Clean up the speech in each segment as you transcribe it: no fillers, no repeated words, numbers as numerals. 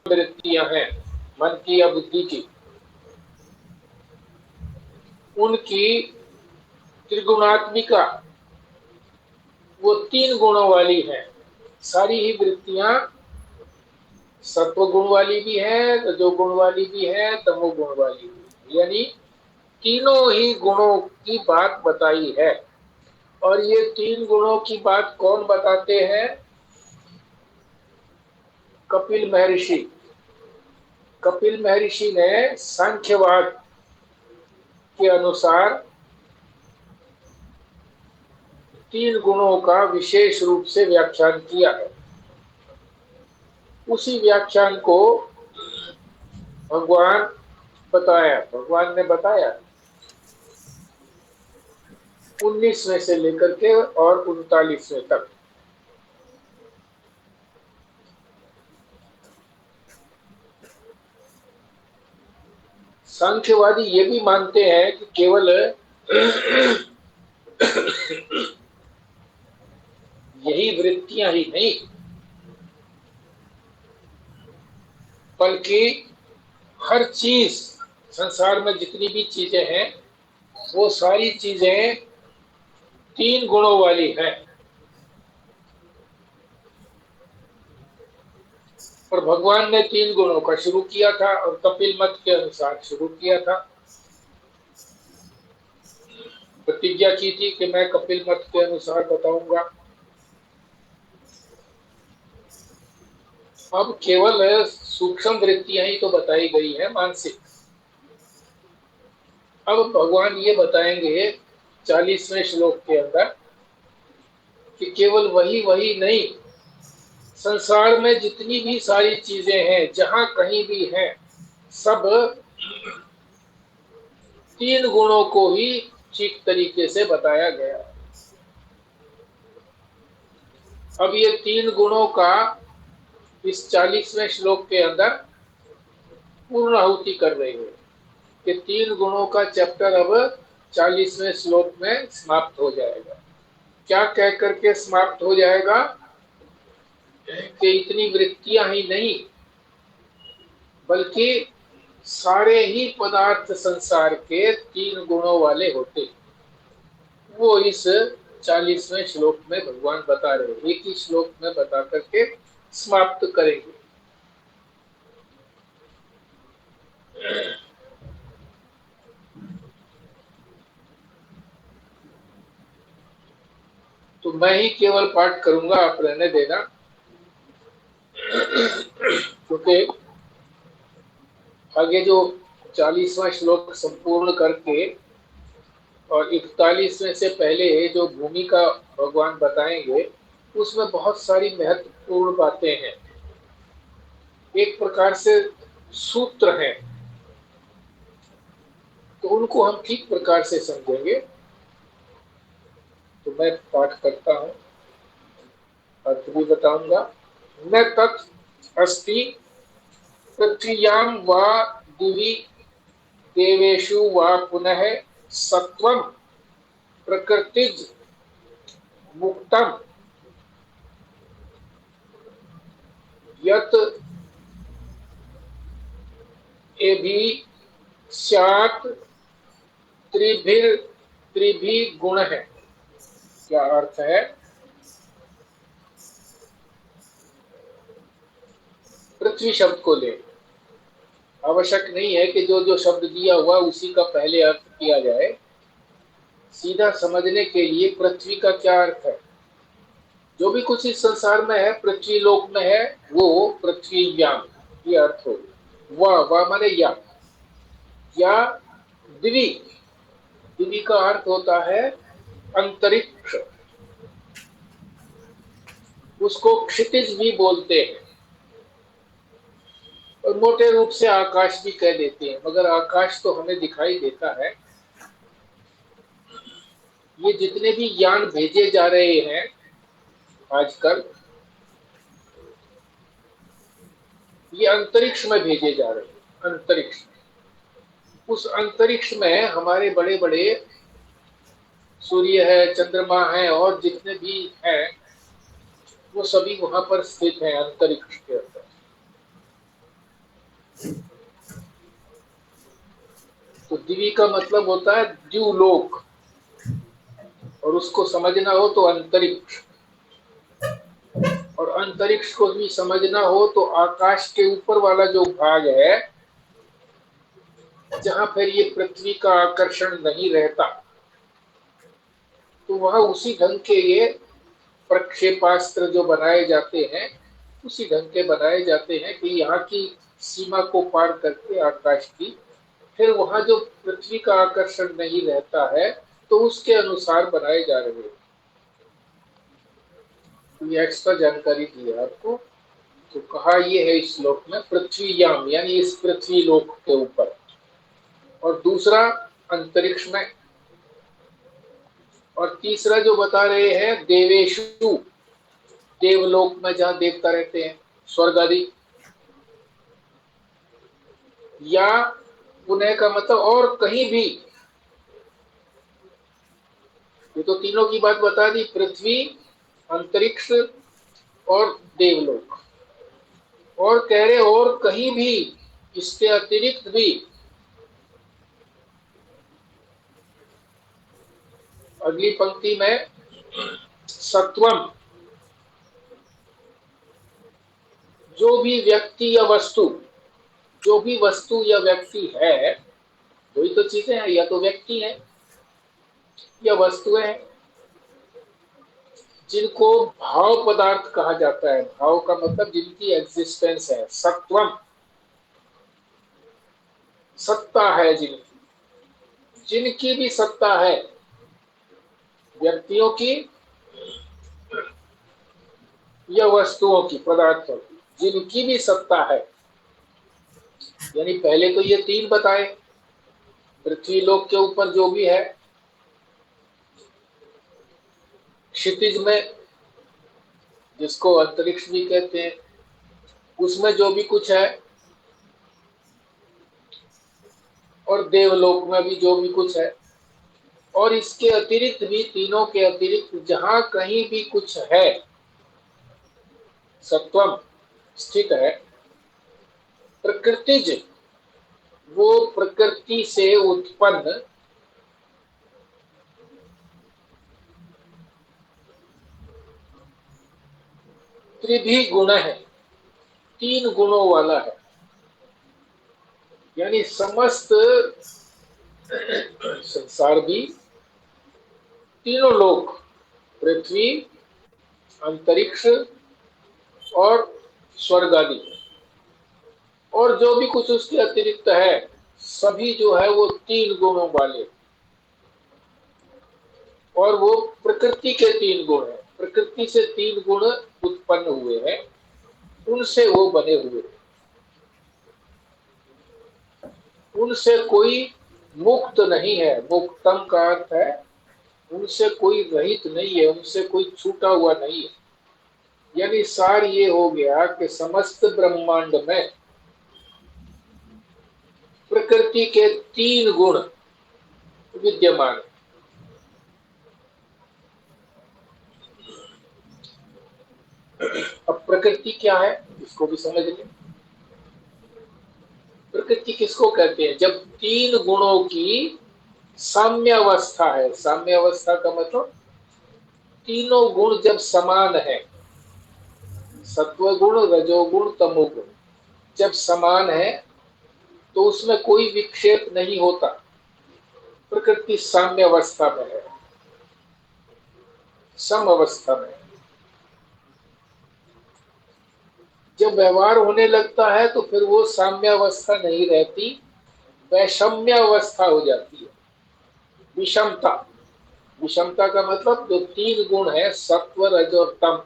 वृत्तियां हैं मन की या बुद्धि की, उनकी त्रिगुणात्मिका वो 3 गुणों वाली है। सारी ही वृत्तियां सत्व गुण वाली भी है, रजोगुण वाली भी है, तमोगुण वाली भी है, यानी तीनों ही गुणों की बात बताई है। और ये 3 गुणों की बात कौन बताते हैं? कपिल महर्षि। कपिल महर्षि ने सांख्यवाद के अनुसार 3 गुणों का विशेष रूप से व्याख्यान किया है। उसी व्याख्यान को भगवान ने बताया 19वें से लेकर के और 39वें तक। सांख्यवादी ये भी मानते हैं कि केवल यही वृत्तियां ही नहीं, बल्कि हर चीज, संसार में जितनी भी चीजें हैं वो सारी चीजें 3 गुणों वाली हैं। और भगवान ने 3 गुणों का शुरू किया था और कपिल मत के अनुसार शुरू किया था। प्रतिज्ञा की थी कि मैं कपिल मत के अनुसार बताऊंगा। अब केवल सूक्ष्म वृत्तियां ही तो बताई गई है, मानसिक। अब भगवान ये बताएंगे 40वें श्लोक के अंदर कि केवल वही वही नहीं, संसार में जितनी भी सारी चीजें हैं, जहां कहीं भी हैं, सब 3 गुणों को ही ठीक तरीके से बताया गया। अब ये 3 गुणों का इस 40वें श्लोक के अंदर पूर्णाहुति कर रहे हैं कि 3 गुणों का चैप्टर अब 40वें श्लोक में समाप्त हो जाएगा। क्या कह करके समाप्त हो जाएगा कि इतनी वृत्तियां ही नहीं, बल्कि सारे ही पदार्थ संसार के 3 गुणों वाले होते, वो इस 40वें श्लोक में भगवान बता रहे हैं। एक ही श्लोक में बता करके समाप्त करेंगे। तो मैं ही केवल पाठ करूंगा, आप रहने देना, क्योंकि आगे जो 40वां श्लोक संपूर्ण करके और 41वें से पहले जो भूमिका भगवान बताएंगे, उसमें बहुत सारी महत्वपूर्ण बातें हैं। एक प्रकार से सूत्र हैं, तो उनको हम ठीक प्रकार से समझेंगे। तो मैं पाठ करता हूं, अर्थ भी बताऊंगा। न तत् अस्ति पृथ्व्यां वा दिवि देवेषु वा पुनः सत्वं प्रकृतिज मुक्तम यत् एभि स्यात् त्रिभि गुण है। क्या अर्थ है? पृथ्वी शब्द को ले, आवश्यक नहीं है कि जो जो शब्द दिया हुआ उसी का पहले अर्थ किया जाए। सीधा समझने के लिए पृथ्वी का क्या अर्थ है? जो भी कुछ इस संसार में है, पृथ्वी लोक में है, वो पृथ्वीव्याम, ये अर्थ हो। वाह माने या दिवी, दिवी का अर्थ होता है अंतरिक्ष, उसको क्षितिज भी बोलते हैं और मोटे रूप से आकाश भी कह देते हैं, मगर आकाश तो हमें दिखाई देता है। ये जितने भी यान भेजे जा रहे हैं आजकल, ये अंतरिक्ष में भेजे जा रहे हैं। अंतरिक्ष, उस अंतरिक्ष में हमारे बड़े बड़े सूर्य है, चंद्रमा है और जितने भी हैं, वो सभी वहां पर स्थित हैं अंतरिक्ष के अंदर। दिवी का मतलब होता है द्युलोक, और उसको समझना हो तो अंतरिक्ष, और अंतरिक्ष को भी समझना हो तो आकाश के ऊपर वाला जो भाग है जहां फिर ये पृथ्वी का आकर्षण नहीं रहता, तो वहां उसी ढंग के ये प्रक्षेपास्त्र जो बनाए जाते हैं उसी ढंग के बनाए जाते हैं कि यहाँ की सीमा को पार करके आकाश की, फिर वहां जो पृथ्वी का आकर्षण नहीं रहता है तो उसके अनुसार बनाए जा रहे हैं। ये एक्स्ट्रा जानकारी दी है आपको। तो कहा ये है इस श्लोक में पृथ्वीयाम, यानी इस पृथ्वी लोक के ऊपर, और दूसरा अंतरिक्ष में, और तीसरा जो बता रहे हैं देवेशु, देवलोक में जहां देवता रहते हैं, स्वर्ग आदि, या पुनः का मतलब और कहीं भी। ये तो तीनों की बात बता दी, पृथ्वी, अंतरिक्ष और देवलोक, और कह रहे और कहीं भी, इसके अतिरिक्त भी। अगली पंक्ति में सत्वम, जो भी व्यक्ति या वस्तु, जो भी वस्तु या व्यक्ति है, वही तो चीजें हैं, या तो व्यक्ति है या वस्तुएं हैं, जिनको भाव पदार्थ कहा जाता है। भाव का मतलब जिनकी एग्जिस्टेंस है। सत्वम, सत्ता है जिनकी, जिनकी भी सत्ता है, व्यक्तियों की या वस्तुओं की, पदार्थों की, जिनकी भी सत्ता है। यानी पहले तो ये तीन बताए, पृथ्वी लोक के ऊपर जो भी है, क्षितिज में जिसको अंतरिक्ष भी कहते हैं, उसमें जो भी कुछ है, और देवलोक में भी जो भी कुछ है, और इसके अतिरिक्त भी, तीनों के अतिरिक्त जहां कहीं भी कुछ है, सत्वम स्थित है। प्रकृतिज, वो प्रकृति से उत्पन्न, त्रिभी गुण है, तीन गुणों वाला है। यानी समस्त संसार भी, तीनों लोक, पृथ्वी, अंतरिक्ष और स्वर्ग आदि, और जो भी कुछ उसके अतिरिक्त है, सभी जो है वो तीन गुणों वाले, और वो प्रकृति के तीन गुण है। प्रकृति से तीन गुण उत्पन्न हुए हैं, उनसे वो बने हुए, उनसे कोई मुक्त नहीं है। मुक्तम का अर्थ है उनसे कोई रहित नहीं है, उनसे कोई छूटा हुआ नहीं है। यानी सार ये हो गया कि समस्त ब्रह्मांड में प्रकृति के तीन गुण विद्यमान है। अब प्रकृति क्या है इसको भी समझ लें। प्रकृति किसको कहते हैं? जब तीन गुणों की साम्य अवस्था है। साम्य अवस्था का मतलब तीनों गुण जब समान है, सत्वगुण, रजोगुण, तमोगुण जब समान है तो उसमें कोई विक्षेप नहीं होता। प्रकृति साम्य अवस्था में है, सम अवस्था में। जब व्यवहार होने लगता है तो फिर वो साम्य अवस्था नहीं रहती, वैषम्य अवस्था हो जाती है, विषमता। विषमता का मतलब जो तीन गुण है, सत्व, रज और तम,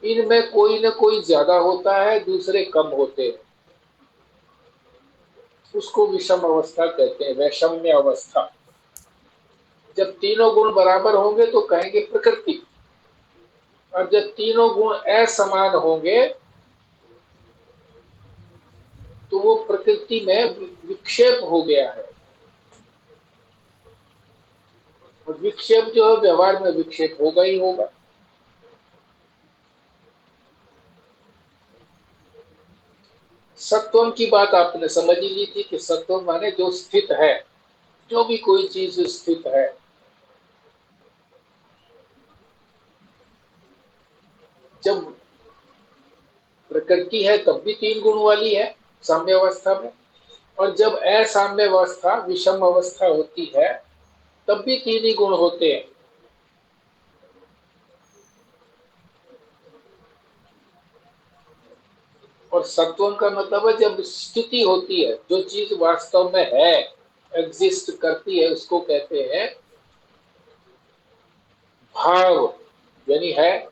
इनमें कोई न कोई ज्यादा होता है, दूसरे कम होते हैं, उसको विषम अवस्था कहते हैं, वैषम्य अवस्था। जब तीनों गुण बराबर होंगे तो कहेंगे प्रकृति, और जब तीनों गुण असमान होंगे तो वो प्रकृति में विक्षेप हो गया है। और विक्षेप जो है व्यवहार में विक्षेप होगा ही होगा। सत्वम की बात आपने समझ ही ली थी कि सत्वम माने जो स्थित है, जो भी कोई चीज स्थित है। जब प्रकृति है तब भी तीन गुण वाली है साम्य अवस्था में, और जब असाम्य अवस्था विषम अवस्था होती है तब भी तीन ही गुण होते हैं। और सत्वम का मतलब है जब स्थिति होती है, जो चीज वास्तव में है, एग्जिस्ट करती है, उसको कहते हैं भाव, यानी है।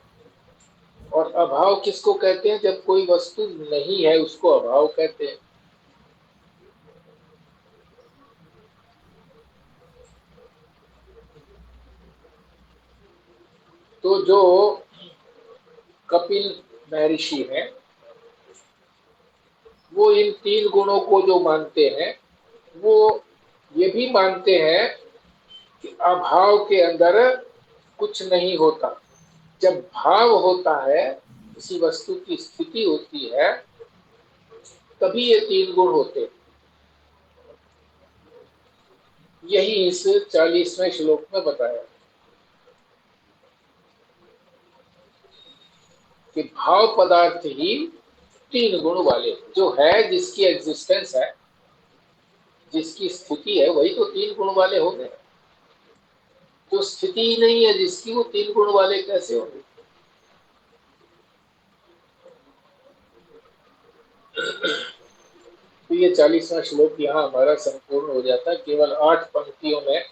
और अभाव किसको कहते हैं? जब कोई वस्तु नहीं है उसको अभाव कहते हैं। तो जो कपिल महर्षि हैं वो इन तीन गुणों को जो मानते हैं, वो ये भी मानते हैं कि अभाव के अंदर कुछ नहीं होता। जब भाव होता है, किसी वस्तु की स्थिति होती है, तभी ये तीन गुण होते हैं। यही इस 40वें श्लोक में बताया कि भाव पदार्थ ही तीन गुण वाले, जो है, जिसकी एग्जिस्टेंस है, जिसकी स्थिति है, वही तो तीन गुण वाले हो गए। जो स्थिति ही नहीं है जिसकी, वो तीन गुण वाले कैसे होंगे? तो ये 40वां श्लोक यहाँ हमारा संपूर्ण हो जाता है केवल 8 पंक्तियों में।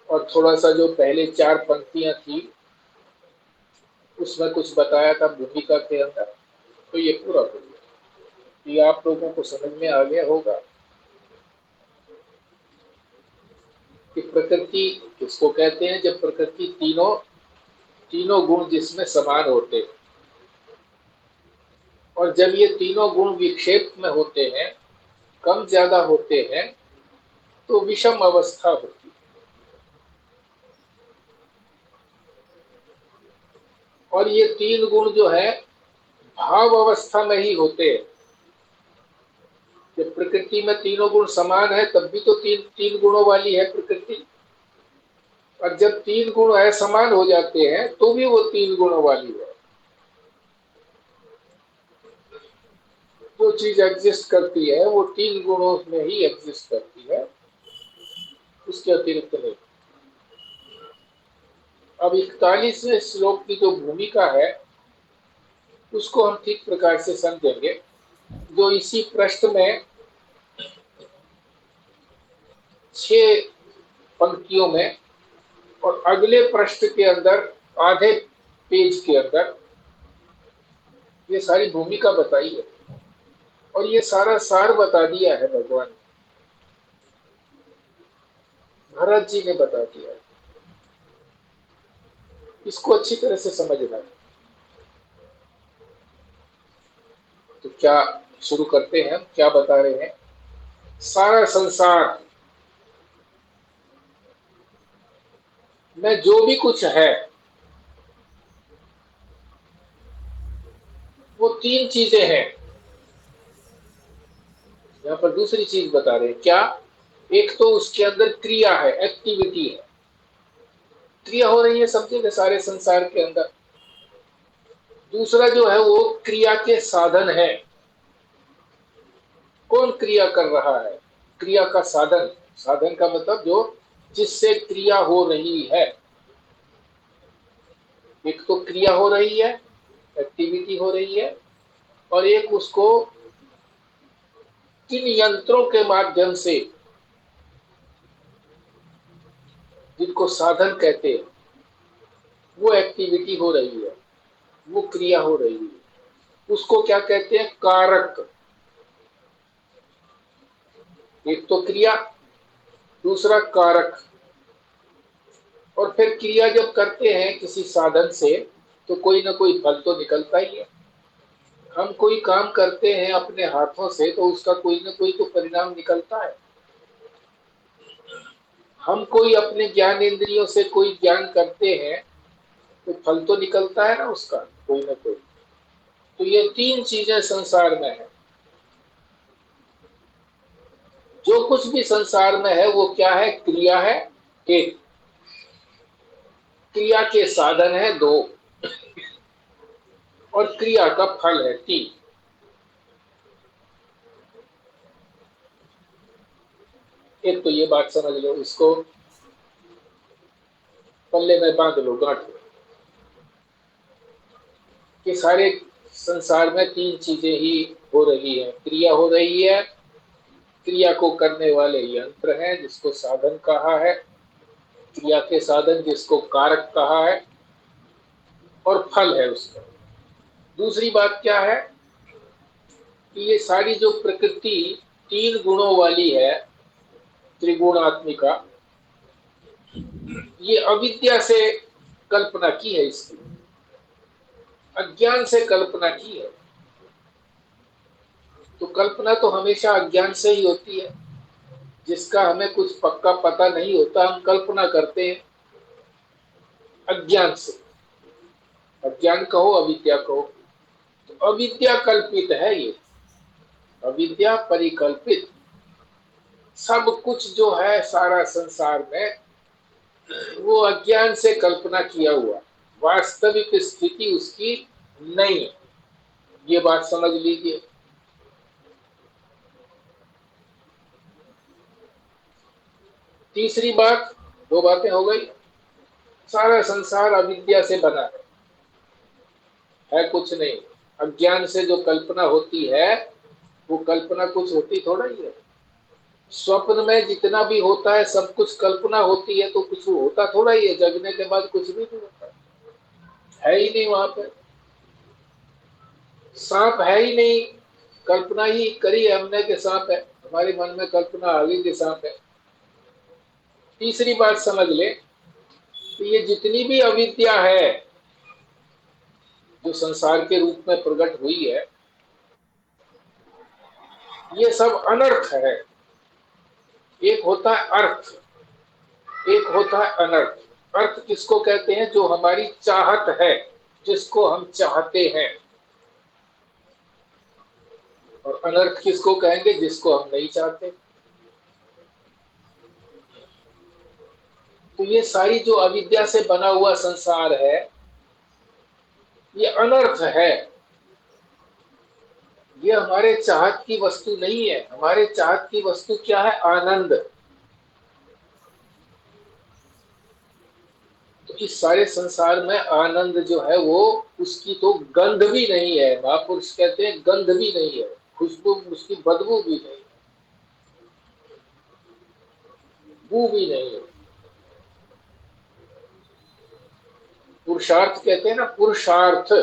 और थोड़ा सा जो पहले 4 पंक्तियां थी उसमें कुछ बताया था भूमिका के अंदर, तो ये पूरा हो गया। ये आप लोगों को समझ में आ गया होगा कि प्रकृति किसको कहते हैं। जब प्रकृति तीनों तीनों गुण जिसमें समान होते हैं, और जब ये तीनों गुण विक्षेप में होते हैं, कम ज्यादा होते हैं, तो विषम अवस्था होती है। और ये तीन गुण जो है भाव अवस्था में ही होते हैं। जब प्रकृति में तीनों गुण समान है तब भी तो तीन तीन गुणों वाली है प्रकृति। और जब तीन गुण असमान हो जाते हैं तो भी वो तीन गुणों वाली है। जो चीज एग्जिस्ट करती है वो तीन गुणों में ही एग्जिस्ट करती है, उसके अतिरिक्त नहीं। अब 41वें श्लोक की जो भूमिका है उसको हम ठीक प्रकार से समझेंगे। जो इसी पृष्ठ में 6 पंक्तियों में और अगले पृष्ठ के अंदर आधे पेज के अंदर ये सारी भूमिका बताई है, और ये सारा सार बता दिया है भगवान भरत जी ने बता दिया है। इसको अच्छी तरह से समझना है। तो क्या शुरू करते हैं, क्या बता रहे हैं? सारा संसार में जो भी कुछ है वो तीन चीजें हैं। यहाँ पर दूसरी चीज बता रहे हैं, क्या? एक तो उसके अंदर क्रिया है, एक्टिविटी है, क्रिया हो रही है समझे सारे संसार के अंदर। दूसरा जो है वो क्रिया के साधन है। कौन क्रिया कर रहा है? क्रिया का साधन। साधन का मतलब जो जिससे क्रिया हो रही है। एक तो क्रिया हो रही है, एक्टिविटी हो रही है, और एक उसको किन यंत्रों के माध्यम से, जिनको साधन कहते हैं, वो एक्टिविटी हो रही है, वो क्रिया हो रही है, उसको क्या कहते हैं? कारक। एक तो क्रिया, दूसरा कारक। और फिर क्रिया जब करते हैं किसी साधन से तो कोई ना कोई फल तो निकलता ही है। हम कोई काम करते हैं अपने हाथों से तो उसका कोई ना कोई तो परिणाम निकलता है। हम कोई अपने ज्ञान इंद्रियों से कोई ज्ञान करते हैं तो फल तो निकलता है ना उसका, कोई ना कोई। तो ये तीन चीजें संसार में है। जो कुछ भी संसार में है वो क्या है? क्रिया है एक, क्रिया के साधन है दो, और क्रिया का फल है तीन। एक तो ये बात समझ लो, इसको पल्ले में बांध लो, गांठ लो, कि सारे संसार में तीन चीजें ही हो रही है। क्रिया हो रही है, क्रिया को करने वाले यंत्र हैं जिसको साधन कहा है, क्रिया के साधन जिसको कारक कहा है, और फल है उसका। दूसरी बात क्या है कि ये सारी जो प्रकृति तीन गुणों वाली है, त्रिगुणात्मिका, ये अविद्या से कल्पना की है, इसकी अज्ञान से कल्पना की है। तो कल्पना तो हमेशा अज्ञान से ही होती है। जिसका हमें कुछ पक्का पता नहीं होता हम कल्पना करते हैं अज्ञान से। अज्ञान कहो, अविद्या कहो, तो अविद्या कल्पित है ये, अविद्या परिकल्पित। सब कुछ जो है सारा संसार में वो अज्ञान से कल्पना किया हुआ, वास्तविक स्थिति उसकी नहीं है। ये बात समझ लीजिए। तीसरी बात, दो बातें हो गई। सारा संसार अविद्या से बना है कुछ नहीं। अज्ञान से जो कल्पना होती है वो कल्पना कुछ होती थोड़ा ही है। स्वप्न में जितना भी होता है सब कुछ कल्पना होती है, तो कुछ होता थोड़ा ही है। जगने के बाद कुछ भी नहीं होता, है ही नहीं वहां पे। सांप है ही नहीं, कल्पना ही करी है हमने कि सांप है, हमारे मन में कल्पना आ गई कि सांप है। तीसरी बात समझ ले कि ये जितनी भी अविद्या है जो संसार के रूप में प्रकट हुई है, ये सब अनर्थ है। एक होता है अर्थ, एक होता है अनर्थ। अर्थ किसको कहते हैं? जो हमारी चाहत है, जिसको हम चाहते हैं। और अनर्थ किसको कहेंगे? जिसको हम नहीं चाहते। तो ये सारी जो अविद्या से बना हुआ संसार है ये अनर्थ है। ये हमारे चाहत की वस्तु नहीं है। हमारे चाहत की वस्तु क्या है? आनंद। तो इस सारे संसार में आनंद जो है वो, उसकी तो गंध भी नहीं है। महापुरुष कहते हैं गंध भी नहीं है, खुशबू, उसकी बदबू भी नहीं, बू भी नहीं है। पुरुषार्थ कहते हैं ना, पुरुषार्थ,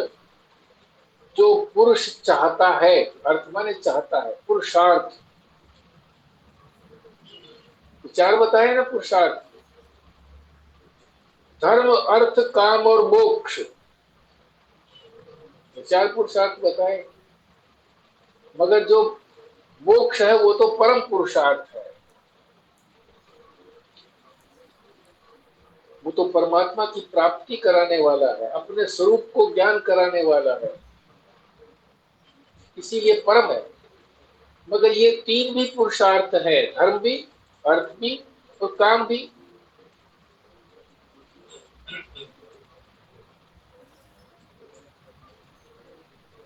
जो पुरुष चाहता है, अर्थ माने चाहता है, पुरुषार्थ। विचार बताए ना, पुरुषार्थ, धर्म अर्थ काम और मोक्ष, विचार पुरुषार्थ बताए। मगर जो मोक्ष है वो तो परम पुरुषार्थ है, वो तो परमात्मा की प्राप्ति कराने वाला है, अपने स्वरूप को ज्ञान कराने वाला है, इसीलिए परम है। मगर ये तीन भी पुरुषार्थ है, धर्म भी, अर्थ भी और काम भी।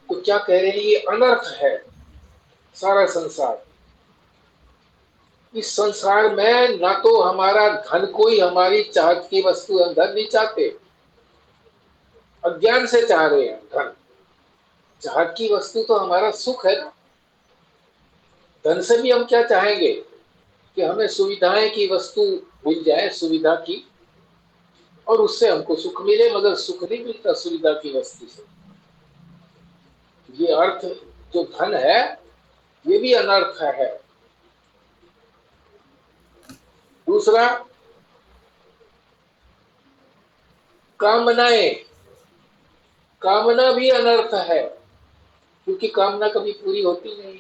तो क्या कह रहे हैं? ये अनर्थ है सारा संसार। इस संसार में ना तो हमारा धन कोई हमारी चाहत की वस्तु, हम धन नहीं चाहते, अज्ञान से चाह रहे हैं धन। चाहत की वस्तु तो हमारा सुख है ना। धन से भी हम क्या चाहेंगे कि हमें सुविधाएं की वस्तु मिल जाए, सुविधा की, और उससे हमको सुख मिले। मगर सुख नहीं मिलता सुविधा की वस्तु से। ये अर्थ जो धन है ये भी अनर्थ है। दूसरा, कामनाएं, कामना भी अनर्थ है, क्योंकि कामना कभी पूरी होती नहीं,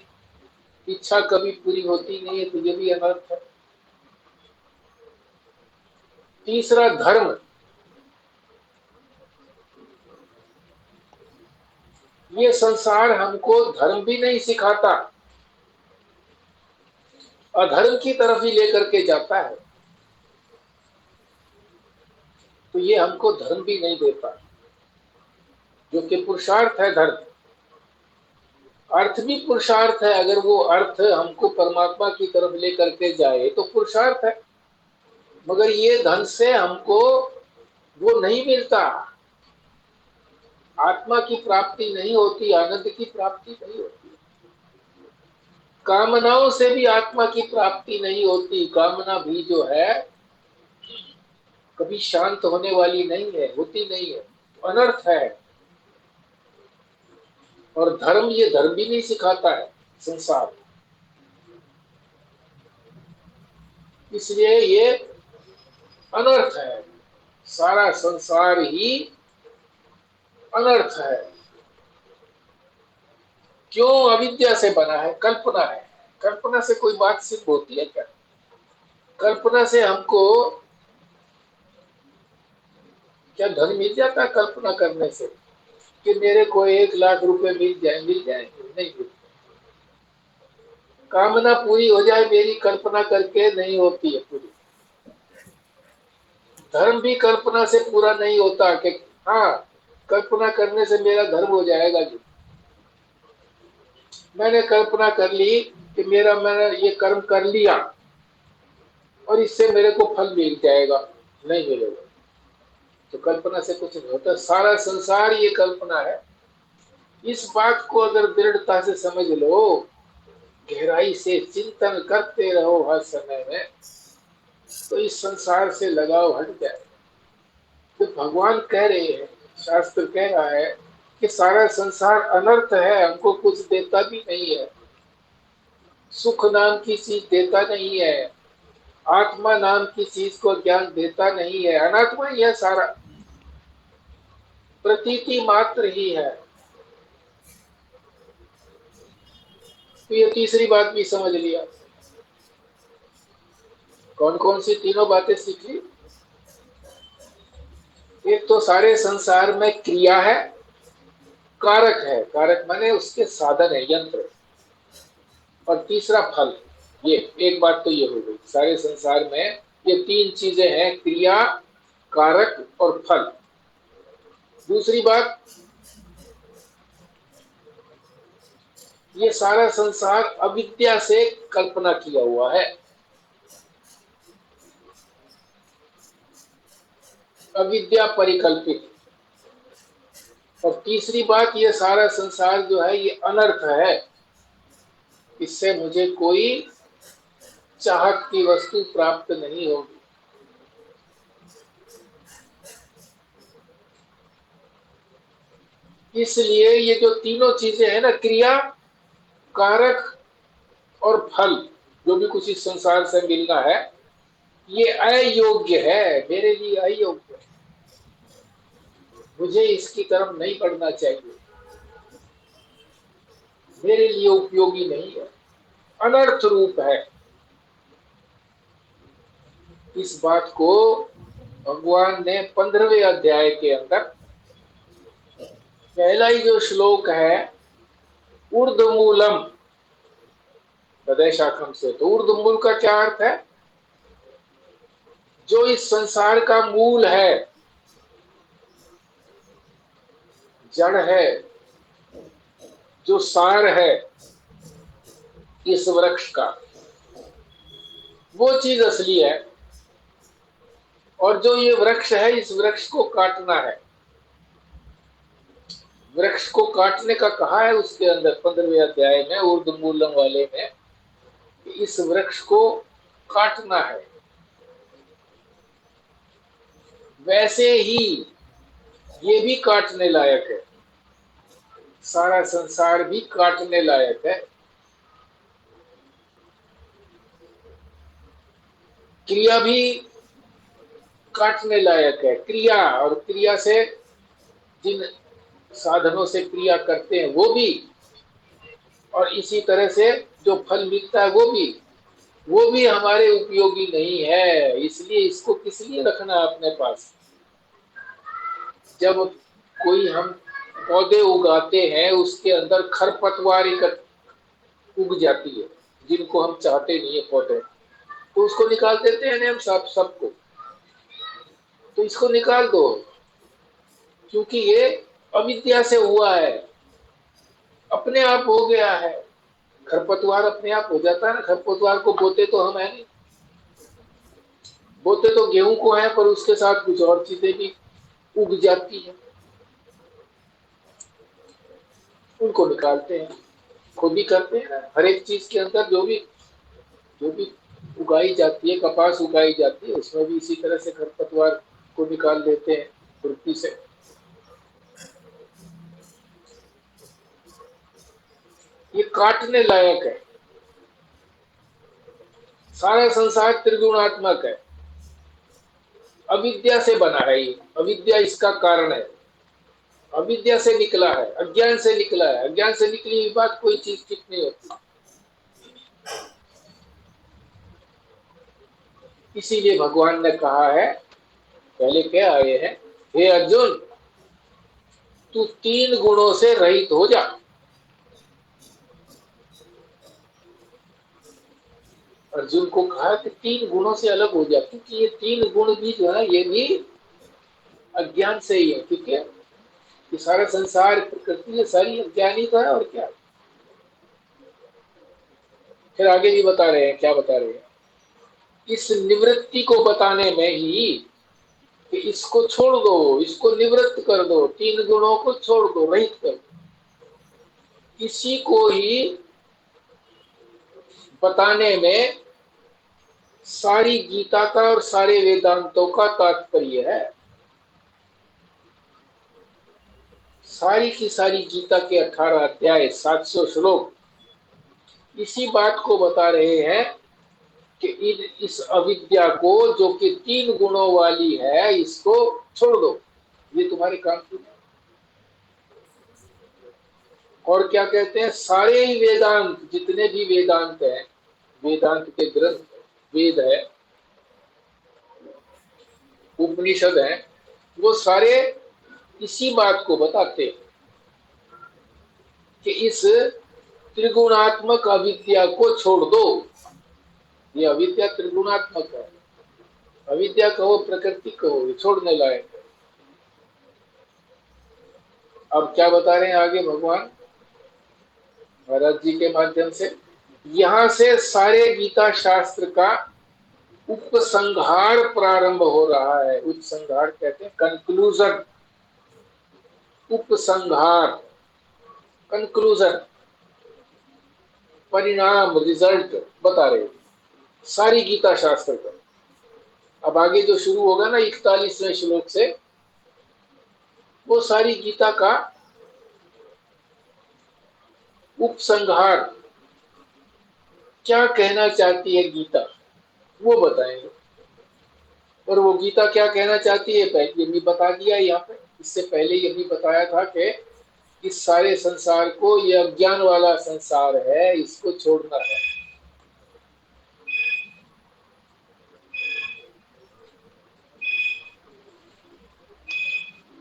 इच्छा कभी पूरी होती नहीं है, तो ये भी अनर्थ है। तीसरा, धर्म, ये संसार हमको धर्म भी नहीं सिखाता, अधर्म की तरफ ही लेकर के जाता है। तो ये हमको धर्म भी नहीं देता, जो कि पुरुषार्थ है धर्म। अर्थ भी पुरुषार्थ है, अगर वो अर्थ हमको परमात्मा की तरफ लेकर के जाए तो पुरुषार्थ है। मगर ये धन से हमको वो नहीं मिलता, आत्मा की प्राप्ति नहीं होती, आनंद की प्राप्ति नहीं होती। कामनाओं से भी आत्मा की प्राप्ति नहीं होती। कामना भी जो है कभी शांत होने वाली नहीं है, होती नहीं है, अनर्थ है। और धर्म, ये धर्म भी नहीं सिखाता है संसार, इसलिए ये अनर्थ है। सारा संसार ही अनर्थ है। क्यों? अविद्या से बना है, कल्पना है। कल्पना से कोई बात सिद्ध होती है क्या? कल्पना से हमको क्या धन मिल जाता है? कल्पना करने से कि मेरे को 1 लाख रुपए मिल जाएंगे, नहीं मिलते। कामना पूरी हो जाए मेरी, कल्पना करके नहीं होती है पूरी। धर्म भी कल्पना से पूरा नहीं होता कि हाँ कल्पना करने से मेरा धर्म हो जाएगा जी। मैंने कल्पना कर ली कि मैंने ये कर्म कर लिया और इससे मेरे को फल मिल जाएगा, नहीं मिलेगा। तो कल्पना से कुछ नहीं होता, सारा संसार ये कल्पना है। इस बात को अगर दृढ़ता से समझ लो, गहराई से चिंतन करते रहो हर समय में, तो इस संसार से लगाव हट जाए। तो भगवान कह रहे हैं, शास्त्र कह रहा है कि सारा संसार अनर्थ है, हमको कुछ देता भी नहीं है, सुख नाम की चीज देता नहीं है, आत्मा नाम की चीज को ज्ञान देता नहीं है, अनात्मा ही है सारा, प्रतीति मात्र ही है। तो ये तीसरी बात भी समझ लिया। कौन कौन सी तीनों बातें सीख ली? एक तो सारे संसार में क्रिया है, कारक है, कारक माने उसके साधन है, यंत्र। और तीसरा फल। ये एक बात तो ये हो गई, सारे संसार में ये 3 चीजें हैं, क्रिया, कारक और फल। दूसरी बात, ये सारा संसार अविद्या से कल्पना किया हुआ है। अविद्या परिकल्पित। और तीसरी बात, ये सारा संसार जो है ये अनर्थ है, इससे मुझे कोई चाहत की वस्तु प्राप्त नहीं होगी। इसलिए ये जो तीनों चीजें हैं ना, क्रिया, कारक और फल, जो भी कुछ इस संसार से मिलना है, ये अयोग्य है, मेरे लिए अयोग्य है, मुझे इसकी तरफ नहीं बढ़ना चाहिए, मेरे लिए उपयोगी नहीं है, अनर्थ रूप है। इस बात को भगवान ने 15वें अध्याय के अंदर पहला ही जो श्लोक है, ऊर्ध्वमूलम हृदय शाखम से, तो ऊर्ध्वमूल का क्या अर्थ है? जो इस संसार का मूल है, जड़ है, जो सार है इस वृक्ष का, वो चीज असली है। और जो ये वृक्ष है, इस वृक्ष को काटना है। वृक्ष को काटने का कहा है उसके अंदर 15वें अध्याय में, ऊर्ध्वमूलम वाले में, इस वृक्ष को काटना है। वैसे ही ये भी काटने लायक है, सारा संसार भी काटने लायक है। क्रिया भी काटने लायक है, क्रिया, और क्रिया से जिन साधनों से क्रिया करते हैं वो भी, और इसी तरह से जो फल मिलता है वो भी हमारे उपयोगी नहीं है। इसलिए इसको किस लिए रखना अपने पास? जब कोई हम पौधे उगाते हैं, उसके अंदर खरपतवार उग जाती है, जिनको हम चाहते नहीं है पौधे, तो उसको निकाल देते हैं हम सबको। तो इसको निकाल दो, क्योंकि ये अविद्या से हुआ है, अपने आप हो गया है। खरपतवार अपने आप हो जाता है ना, खरपतवार को बोते तो हम है नहीं, बोते तो गेहूं को है, पर उसके साथ कुछ और चीजें भी उग जाती है, उनको निकालते हैं। खुद ही करते हैं ना, हर एक चीज के अंदर जो भी उगाई जाती है, कपास उगाई जाती है, उसमें भी इसी तरह से खरपतवार को निकाल लेते हैं खुरपी से। ये काटने लायक है। सारा संसार त्रिगुणात्मक है, अविद्या से बना है ये, अविद्या इसका कारण है, अविद्या से निकला है, अज्ञान से निकला है। अज्ञान से निकली हुई बात कोई चीज ठीक नहीं होती। इसीलिए भगवान ने कहा है, पहले क्या आए हैं, हे अर्जुन तू 3 गुणों से रहित हो जा। अर्जुन को कहा कि 3 गुणों से अलग हो जा, क्योंकि ये 3 गुण भी जो है ये भी अज्ञान से ही है। ठीक है, ये सारा संसार प्रकृति है, सारी अज्ञानी का है, और क्या। फिर आगे भी बता रहे हैं, क्या बता रहे हैं, इस निवृत्ति को बताने में ही कि इसको छोड़ दो, इसको निवृत्त कर दो, 3 गुणों को छोड़ दो, रहित कर दो, इसी को ही बताने में सारी गीता का और सारे वेदांतों का तात्पर्य है। सारी की सारी गीता के 18 अध्याय, 700 श्लोक इसी बात को बता रहे हैं कि इस अविद्या को, जो कि 3 गुणों वाली है, इसको छोड़ दो, ये तुम्हारे काम की है। और क्या कहते हैं, सारे ही वेदांत, जितने भी वेदांत हैं, वेदांत के ग्रंथ, वेद है, उपनिषद है, वो सारे इसी बात को बताते हैं कि इस त्रिगुणात्मक अविद्या को छोड़ दो। ये अविद्या त्रिगुणात्मक है, अविद्या कहो, प्रकृति कहो, ये छोड़ने लायक है। अब क्या बता रहे हैं आगे भगवान महाराज जी के माध्यम से, यहां से सारे गीता शास्त्र का उपसंहार प्रारंभ हो रहा है। उपसंहार कहते हैं कंक्लूजन, उपसंहार, कंक्लूजन, परिणाम, रिजल्ट बता रहे सारी गीता शास्त्र का। अब आगे जो शुरू होगा ना 41वें श्लोक से, वो सारी गीता का उपसंहार, क्या कहना चाहती है गीता, वो बताएंगे। और वो गीता क्या कहना चाहती है, पहले ये भी बता दिया यहाँ पे। इससे पहले ये भी बताया था कि इस सारे संसार को, ये अज्ञान वाला संसार है, इसको छोड़ना है।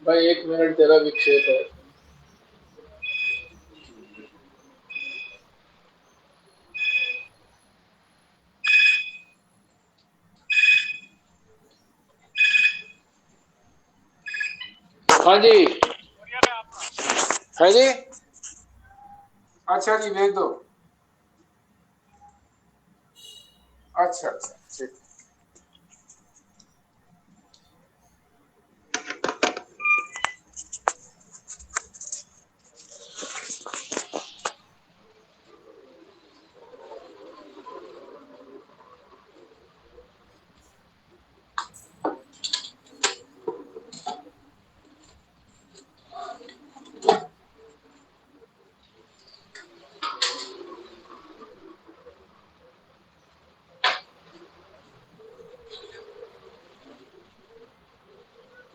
भाई 1 मिनट तेरा विक्षेप है। हाँ जी, है जी, अच्छा जी, भेज दो। अच्छा अच्छा, ठीक।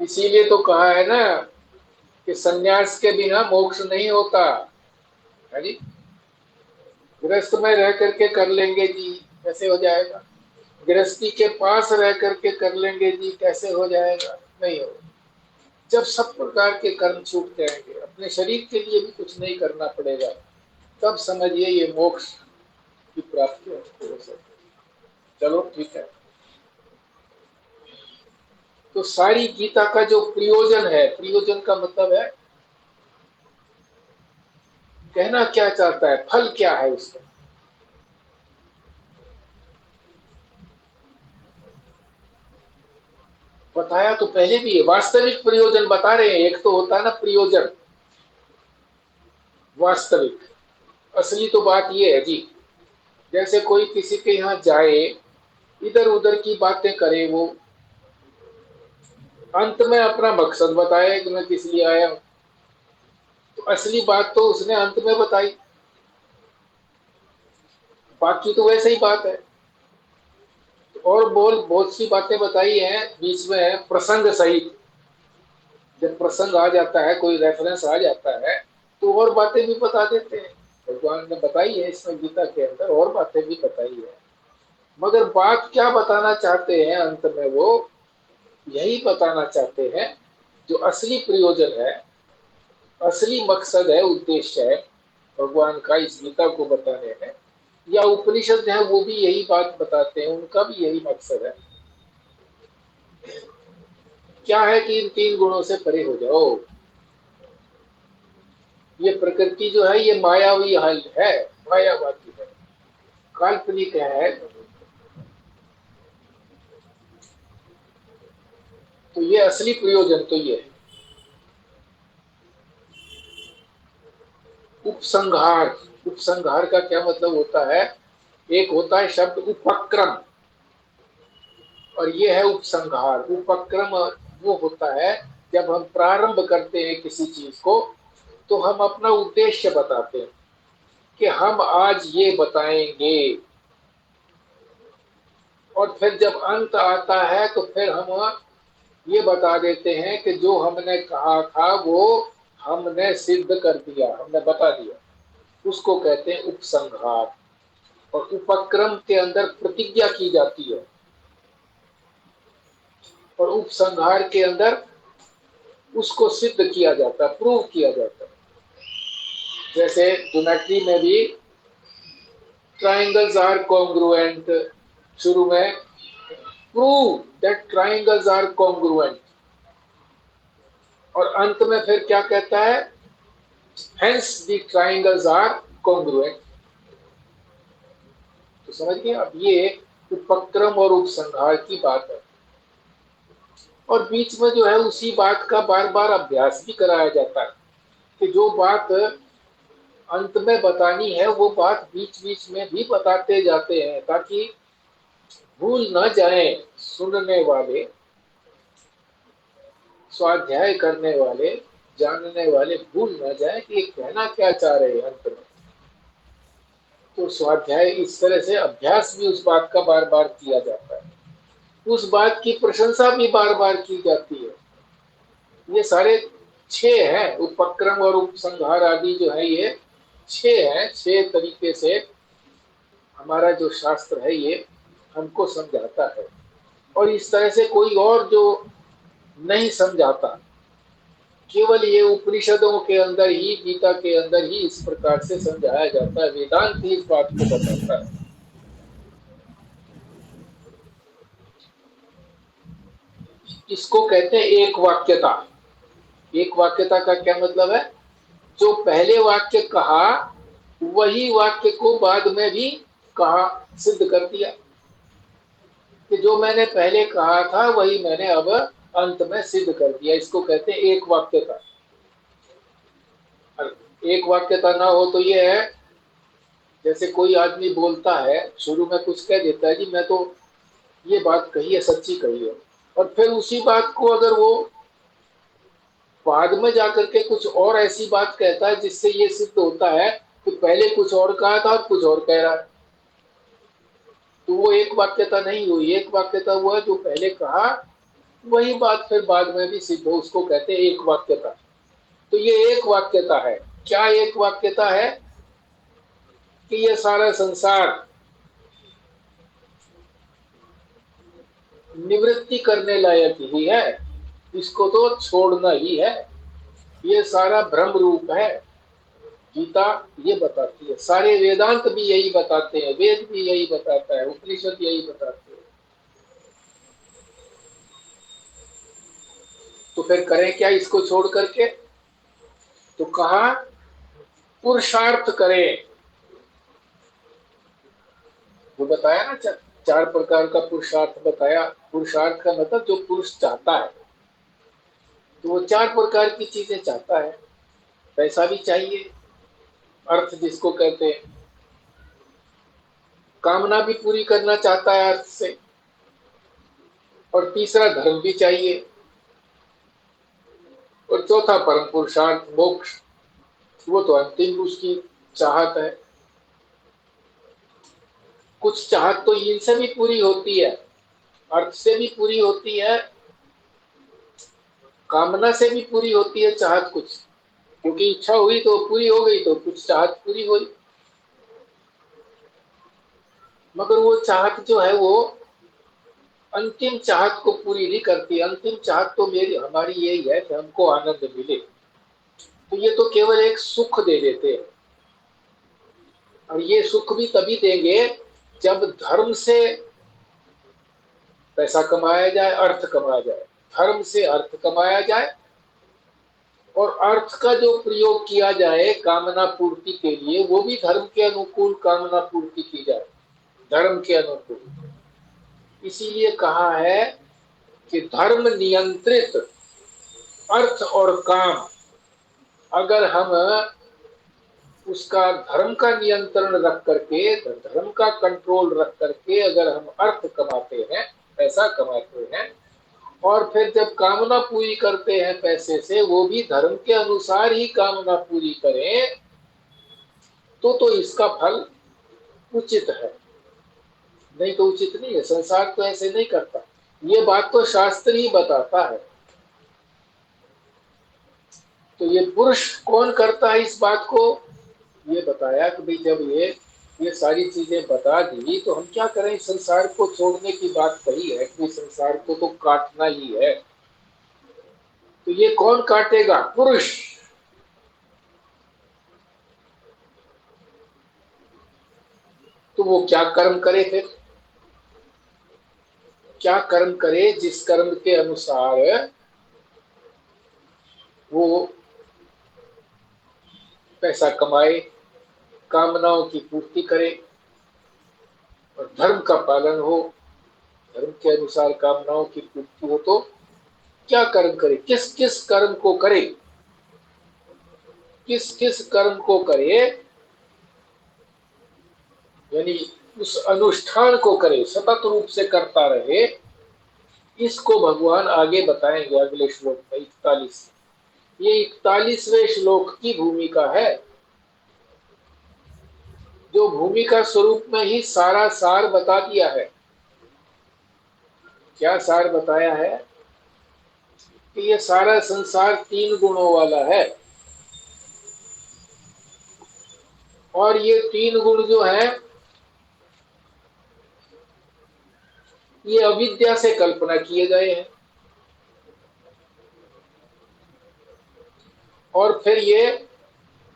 इसीलिए तो कहा है ना कि सन्यास के बिना मोक्ष नहीं होता है जी। गृहस्थ में रह करके कर लेंगे जी, कैसे हो जाएगा। गृहस्थी के पास रह करके कर लेंगे जी, कैसे हो जाएगा, नहीं होगा। जब सब प्रकार के कर्म छूट जाएंगे, अपने शरीर के लिए भी कुछ नहीं करना पड़ेगा, तब समझिए ये मोक्ष की प्राप्ति हो सकती। चलो ठीक है। तो सारी गीता का जो प्रयोजन है, प्रयोजन का मतलब है कहना क्या चाहता है, फल क्या है उसका। बताया तो पहले भी है, वास्तविक प्रयोजन बता रहे हैं। एक तो होता है ना प्रयोजन, वास्तविक, असली तो बात ये है जी। जैसे कोई किसी के यहाँ जाए, इधर उधर की बातें करे, वो अंत में अपना मकसद बताए कि मैं किस लिए आया हूं। तो असली बात तो उसने अंत में बताई, बाकी तो वैसे ही बात है। और बोल बहुत सी बातें बताई हैं बीच में प्रसंग सहित। जब प्रसंग आ जाता है, कोई रेफरेंस आ जाता है, तो और बातें भी बता देते हैं। भगवान ने बताई है इसमें गीता के अंदर, और बातें भी बताई है। मगर बात क्या बताना चाहते हैं अंत में, वो यही बताना चाहते हैं जो असली प्रयोजन है, असली मकसद है, उद्देश्य है भगवान का इस गीता को बताने में। या उपनिषद है, वो भी यही बात बताते हैं, उनका भी यही मकसद है। क्या है कि इन तीन गुणों से परे हो जाओ। ये प्रकृति जो है ये मायावी हल है, मायावादी है, काल्पनिक है। तो ये असली प्रयोजन तो ये है। उपसंहार, उपसंहार का क्या मतलब होता है? एक होता है शब्द उपक्रम, और ये है उपसंहार। उपक्रम वो होता है जब हम प्रारंभ करते हैं किसी चीज को, तो हम अपना उद्देश्य बताते हैं कि हम आज ये बताएंगे, और फिर जब अंत आता है तो फिर हम ये बता देते हैं कि जो हमने कहा था वो हमने सिद्ध कर दिया, हमने बता दिया। उसको कहते हैं उपसंहार। और उपक्रम के अंदर प्रतिज्ञा की जाती है, और उपसंहार के अंदर उसको सिद्ध किया जाता है, प्रूव किया जाता है। जैसे ज्योमेट्री में भी ट्राइंगल्स आर कॉन्ग्रुएंट, शुरू में prove that triangles are congruent, और अंत में फिर क्या कहता है? Hence the triangles are congruent. तो समझिए, अब ये उपक्रम और उपसंहार की बात है। और बीच में जो है उसी बात का बार बार अभ्यास भी कराया जाता है कि जो बात अंत में बतानी है वो बात बीच बीच में भी बताते जाते हैं, ताकि भूल न जाए सुनने वाले, स्वाध्याय करने वाले, जानने वाले भूल न जाए कि ये कहना क्या चाह रहे हैं अंत में। तो स्वाध्याय इस तरह से अभ्यास भी उस बात का बार बार किया जाता है, उस बात की प्रशंसा भी बार बार की जाती है। ये सारे छह हैं, उपक्रम और उपसंहार आदि जो है ये छह हैं। छह तरीके से हमारा जो शास्त्र है ये हमको समझाता है। और इस तरह से कोई और जो नहीं समझाता, केवल ये उपनिषदों के अंदर ही, गीता के अंदर ही इस प्रकार से समझाया जाता है। वेदांत ही इस बात को बताता है। इसको कहते हैं एक वाक्यता। एक वाक्यता का क्या मतलब है? जो पहले वाक्य कहा वही वाक्य को बाद में भी कहा, सिद्ध कर दिया कि जो मैंने पहले कहा था वही मैंने अब अंत में सिद्ध कर दिया। इसको कहते हैं एक वाक्यता। एक वाक्यता ना हो तो ये है, जैसे कोई आदमी बोलता है, शुरू में कुछ कह देता है, जी मैं तो ये बात कही है, सच्ची कही है, और फिर उसी बात को अगर वो बाद में जाकर के कुछ और ऐसी बात कहता है जिससे ये सिद्ध होता है कि पहले कुछ और कहा था और कुछ और कह रहा है, तो वो एक वाक्यता नहीं हुई। एक वाक्यता हुआ जो पहले कहा वही बात फिर बाद में भी सिद्ध हो, उसको कहते हैं एक वाक्यता। तो ये एक वाक्यता है। क्या एक वाक्यता है? कि ये सारा संसार निवृत्ति करने लायक ही है, इसको तो छोड़ना ही है। ये सारा भ्रम रूप है, गीता ये बताती है, सारे वेदांत भी यही बताते हैं, वेद भी यही बताता है, उपनिषद यही बताते हैं। तो फिर करें क्या इसको छोड़ करके? तो कहा पुरुषार्थ करें। वो बताया ना, चार प्रकार का पुरुषार्थ बताया। पुरुषार्थ का मतलब जो पुरुष चाहता है, तो वो चार प्रकार की चीजें चाहता है। पैसा भी चाहिए, अर्थ जिसको कहते हैं। कामना भी पूरी करना चाहता है अर्थ से। और तीसरा धर्म भी चाहिए। और चौथा परम पुरुषार्थ मोक्ष, वो तो अंतिम उसकी चाहत है। कुछ चाहत तो इनसे भी पूरी होती है, अर्थ से भी पूरी होती है, कामना से भी पूरी होती है चाहत कुछ। क्योंकि इच्छा हुई तो पूरी हो गई, तो कुछ चाहत पूरी हुई। मगर वो चाहत जो है वो अंतिम चाहत को पूरी नहीं करती। अंतिम चाहत तो मेरी हमारी यही है कि हमको आनंद मिले। तो ये तो केवल एक सुख दे देते हैं। और ये सुख भी तभी देंगे जब धर्म से पैसा कमाया जाए, अर्थ कमाया जाए। धर्म से अर्थ कमाया जाए, और अर्थ का जो प्रयोग किया जाए कामना पूर्ति के लिए, वो भी धर्म के अनुकूल कामना पूर्ति की जाए, धर्म के अनुकूल। इसीलिए कहा है कि धर्म नियंत्रित अर्थ और काम, अगर हम उसका धर्म का नियंत्रण रख करके, धर्म का कंट्रोल रख करके अगर हम अर्थ कमाते हैं, पैसा कमाते हैं, और फिर जब कामना पूरी करते हैं पैसे से, वो भी धर्म के अनुसार ही कामना पूरी करें, तो इसका फल उचित है। नहीं तो उचित नहीं है। संसार तो ऐसे नहीं करता। ये बात तो शास्त्र ही बताता है। तो ये पुरुष कौन करता है इस बात को? ये बताया कि भाई जब ये सारी चीजें बता दी, तो हम क्या करें? संसार को छोड़ने की बात कही है कि संसार को तो काटना ही है। तो ये कौन काटेगा? पुरुष। तो वो क्या कर्म करे फिर? क्या कर्म करे? जिस कर्म के अनुसार वो पैसा कमाए, कामनाओं की पूर्ति करे, और धर्म का पालन हो, धर्म के अनुसार कामनाओं की पूर्ति हो, तो क्या कर्म करे? किस किस कर्म को करे? किस किस कर्म को करे, यानी उस अनुष्ठान को करे, सतत रूप से करता रहे। इसको भगवान आगे बताएंगे अगले श्लोक में, 41। ये 41वें श्लोक की भूमिका है, जो भूमिका स्वरूप में ही सारा सार बता दिया है। क्या सार बताया है? कि ये सारा संसार तीन गुणों वाला है, और ये तीन गुण जो है, ये अविद्या से कल्पना किए गए हैं। और फिर ये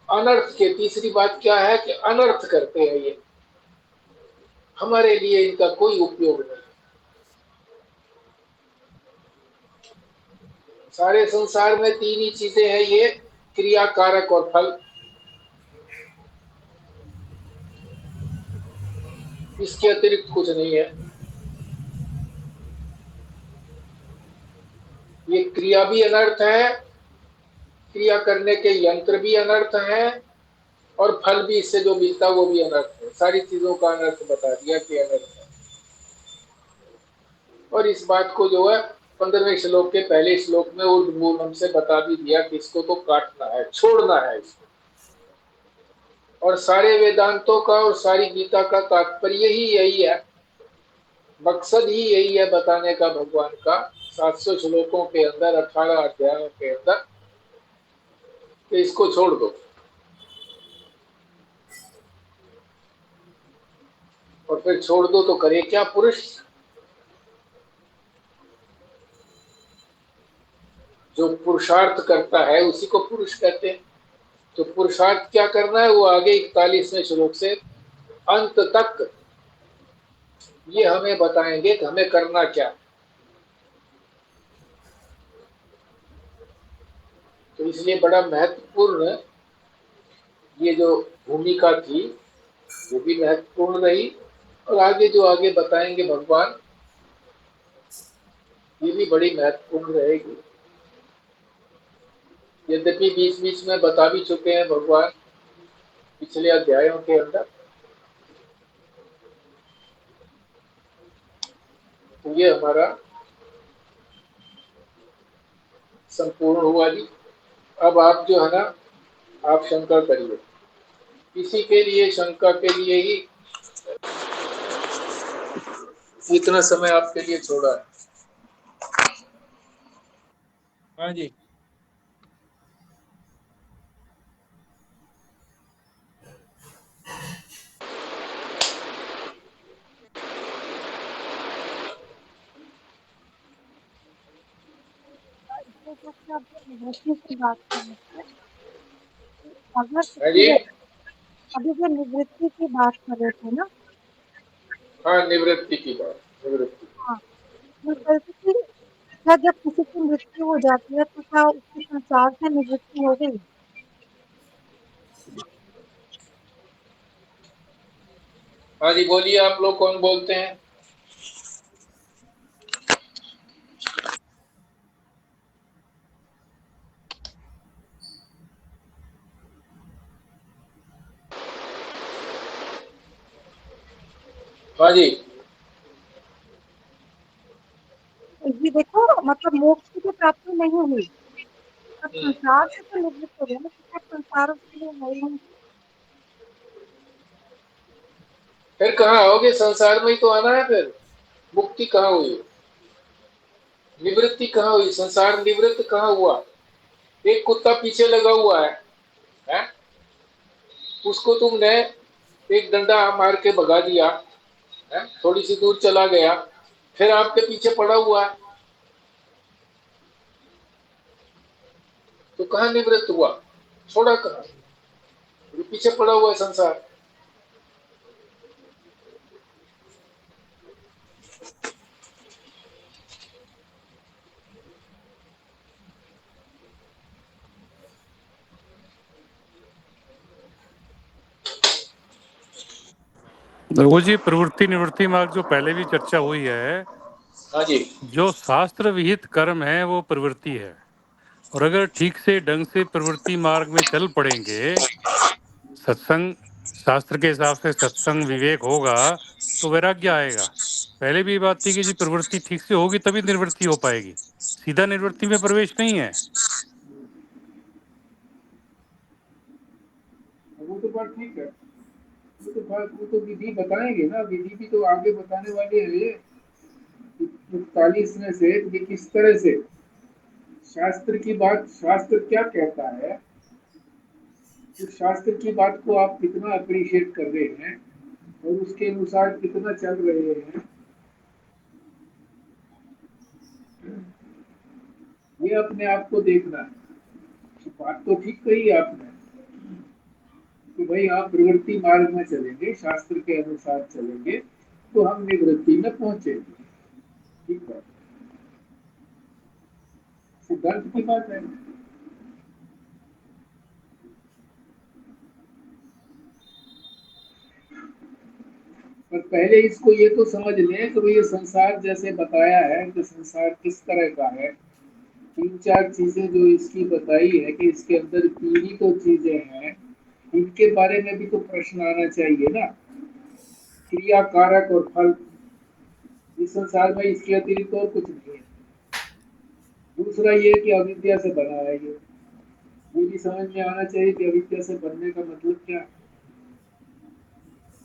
अनर्थ के, तीसरी बात क्या है कि अनर्थ करते हैं ये, हमारे लिए इनका कोई उपयोग नहीं। सारे संसार में तीन ही चीजें हैं, ये क्रिया, कारक और फल। इसके अतिरिक्त कुछ नहीं है। ये क्रिया भी अनर्थ है, क्रिया करने के यंत्र भी अनर्थ है, और फल भी इससे जो मिलता है वो भी अनर्थ है। सारी चीजों का अनर्थ बता दिया कि अनर्थ है। और इस बात को जो है 15वें श्लोक के पहले श्लोक में ऊर्ध्व मूलम से बता भी दिया कि इसको तो काटना है, छोड़ना है इसको। और सारे वेदांतों का और सारी गीता का तात्पर्य ही यही है, मकसद ही यही है बताने का भगवान का, 700 श्लोकों के अंदर, 18 अध्यायों के अंदर, कि इसको छोड़ दो। और फिर छोड़ दो तो करे क्या पुरुष? जो पुरुषार्थ करता है उसी को पुरुष कहते हैं। तो पुरुषार्थ क्या करना है वो आगे 41वें श्लोक से अंत तक ये हमें बताएंगे कि हमें करना क्या। तो इसलिए बड़ा महत्वपूर्ण ये जो भूमिका थी वो भी महत्वपूर्ण रही, और आगे जो आगे बताएंगे भगवान ये भी बड़ी महत्वपूर्ण रहेगी। यद्यपि बीच बीच में बता भी चुके हैं भगवान पिछले अध्यायों के अंदर। तो ये हमारा संपूर्ण हुआ जी। अब आप जो है ना आप शंका करिए, इसी के लिए शंका के लिए ही इतना समय आपके लिए छोड़ा है। हाँ जी। निवृत्ति की बात कर रहे थे, अगर हाँ जी। अभी जो निवृत्ति की बात कर रहे थे ना। हाँ, निवृत्ति की बात, निवृत्ति। हाँ, मैं कह रही थी कि क्या जब किसी की मृत्यु हो जाती है तो क्या उसकी संसार से निवृत्ति हो गई? हाँ जी, बोलिए आप लोग कौन बोलते हैं? हाँ जी। ये देखो, मतलब मोक्ष की तो प्राप्ति नहीं हुई, अब हम्म। संसार से तो निवृत्त हो गया ना, तो क्या संसार उसके लिए है ही नहीं? फिर कहाँ आओगे? संसार में ही तो आना है फिर। मुक्ति कहाँ हुई? निवृत्ति कहाँ हुई? संसार निवृत्त कहाँ हुआ? एक कुत्ता पीछे लगा हुआ है? उसको तुमने एक डंडा मार के भगा दिया है? थोड़ी सी दूर चला गया, फिर आपके पीछे पड़ा हुआ है, तो कहाँ निवृत्त हुआ? छोड़ा कहाँ? ये पीछे पड़ा हुआ है संसार। देखो जी, प्रवृत्ति निवृत्ति मार्ग जो पहले भी चर्चा हुई है, हाँ जी। जो शास्त्र विहित कर्म है वो प्रवृत्ति है। और अगर ठीक से ढंग से प्रवृत्ति मार्ग में चल पड़ेंगे, सत्संग, शास्त्र के हिसाब से सत्संग विवेक होगा तो वैराग्य आएगा। पहले भी ये बात थी कि जी प्रवृत्ति ठीक से होगी तभी निवृत्ति हो पाएगी, सीधा निवृत्ति में प्रवेश नहीं है। वो तो बात ठीक है, वो तो विधि बताएंगे ना, विधि भी तो आगे बताने वाले हैं ये 41 में से कि किस तरह से शास्त्र की बात, शास्त्र क्या कहता है, उस शास्त्र की बात को आप कितना अप्रिशिएट कर रहे हैं और उसके अनुसार कितना चल रहे हैं, ये अपने आप को देखना है। तो बात तो ठीक कही आपने कि भाई आप प्रवृत्ति मार्ग में चलेंगे, शास्त्र के अनुसार चलेंगे तो हम निवृत्ति में पहुंचेंगे। ठीक है, सिद्धांत की बात है। पर पहले इसको ये तो समझ लें कि ये संसार जैसे बताया है कि संसार किस तरह का है। तीन चार चीजें जो इसकी बताई है कि इसके अंदर तीन ही तो चीजें हैं, इनके बारे में भी तो प्रश्न आना चाहिए ना। क्रिया, कारक और फल, इस संसार में इसके अतिरिक्त और कुछ नहीं है। दूसरा ये कि अविद्या से बना है ये भी समझ में आना चाहिए कि अविद्या से बनने का मतलब क्या है।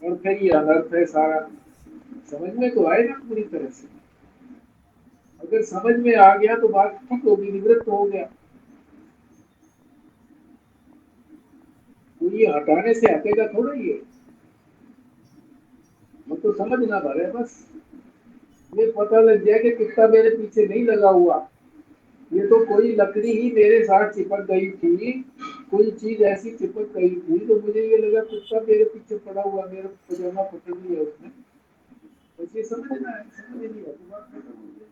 और फिर ये अनर्थ है सारा, समझ में तो आए ना पूरी तरह से। अगर समझ में आ गया तो बात ठीक होगी, निवृत्त हो गया। तो ये हटाने से हटेगा थोड़ा, ये वो तो समझना भर है बस। ये पता लग जाए कि कितना मेरे पीछे नहीं लगा हुआ, ये तो कोई लकड़ी ही मेरे साथ चिपक गई थी कोई चीज ऐसी चिपक गई थी तो मुझे ये लगा कुत्ता मेरे पीछे पड़ा हुआ, मेरा पजामा पकड़ लिया उसने। ऐसे समझना है, समझ नहीं है तो बात खत्म हो गई।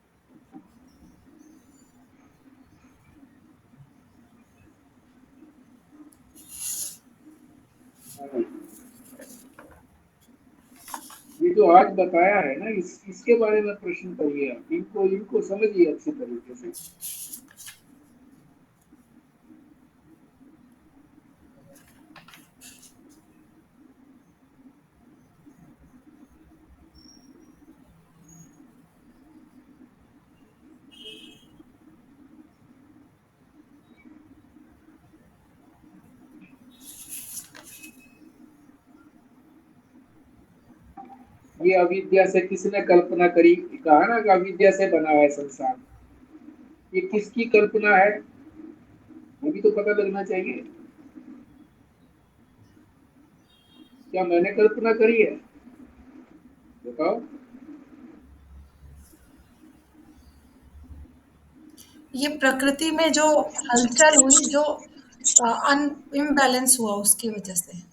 हाँ, ये जो आज बताया है ना, इसके बारे में प्रश्न करिए आप, इनको इनको समझिए अच्छे तरीके से। ये अविद्या से किसने कल्पना करी, कहा ना कि अविद्या से बना है संसार। ये किसकी कल्पना है, ये भी तो पता लगना चाहिए। क्या मैंने कल्पना करी है, बताओ। ये प्रकृति में जो हलचल हुई, जो अन इम्बैलेंस हुआ उसकी वजह से।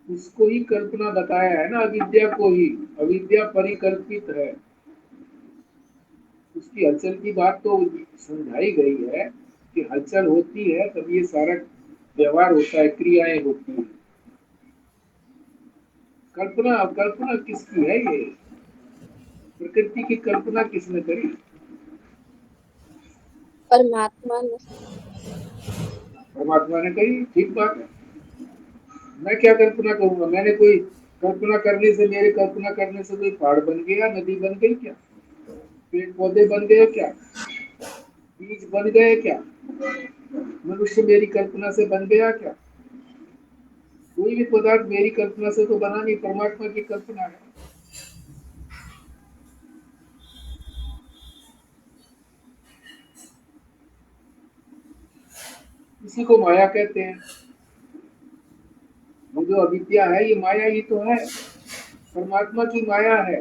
उसको ही कल्पना बताया है ना, अविद्या को ही। अविद्या परिकल्पित है, उसकी हलचल की बात तो समझाई गई है कि हलचल होती है तब ये सारा व्यवहार होता है, क्रियाएं होती है। कल्पना कल्पना किसकी है, ये प्रकृति की कल्पना किसने करी? परमात्मा ने। परमात्मा ने करी, ठीक बात है। मैं क्या कल्पना करूंगा, मैंने कोई कल्पना करने से, मेरे कल्पना करने से कोई पहाड़ बन गया, नदी बन गई क्या, पेड़ पौधे बन गए क्या, बीज बन गए क्या, मनुष्य मेरी कल्पना से बन गया क्या? कोई भी पदार्थ मेरी कल्पना से तो बना नहीं, परमात्मा की कल्पना है। इसी को माया कहते हैं। वो जो अविद्या है ये माया ही तो है, परमात्मा की माया है।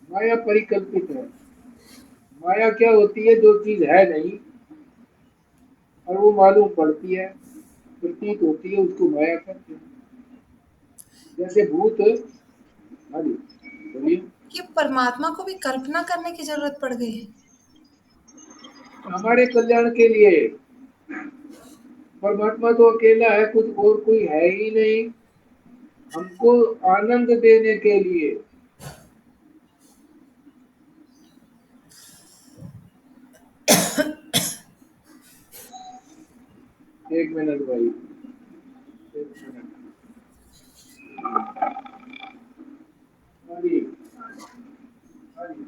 माया परिकल्पित है। माया क्या होती है, जो चीज है नहीं और वो मालूम पड़ती है, प्रतीत होती है, उसको माया कहते हैं। जैसे भूत। हाँ जी, बोलिए। ये परमात्मा को भी कल्पना करने की जरूरत पड़ गई है। हमारे कल्याण के लिए। परमात्मा तो अकेला है, कुछ और कोई है ही नहीं, हमको आनंद देने के लिए। एक मिनट भाई, एक मिनट। हाँ जी, हाँ जी।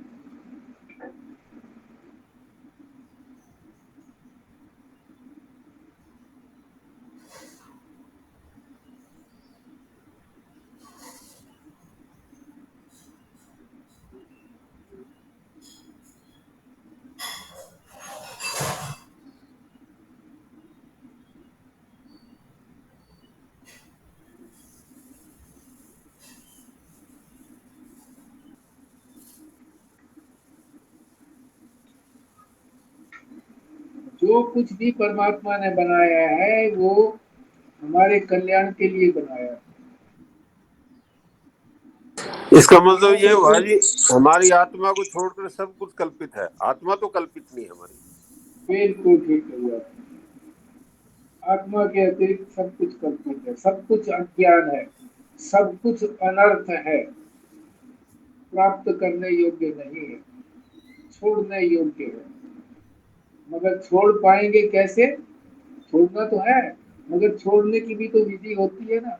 जो कुछ भी परमात्मा ने बनाया है वो हमारे कल्याण के लिए बनाया है। इसका मतलब ये हुआ जी, हमारी आत्मा को छोड़कर सब कुछ कल्पित है, आत्मा तो कल्पित नहीं है हमारी। बिल्कुल ठीक है, आत्मा के अतिरिक्त सब कुछ कल्पित है, सब कुछ अज्ञान है, सब कुछ अनर्थ है, प्राप्त करने योग्य नहीं है, छोड़ने योग्य है। मगर छोड़ पाएंगे कैसे, छोड़ना तो है मगर छोड़ने की भी तो विधि होती है ना,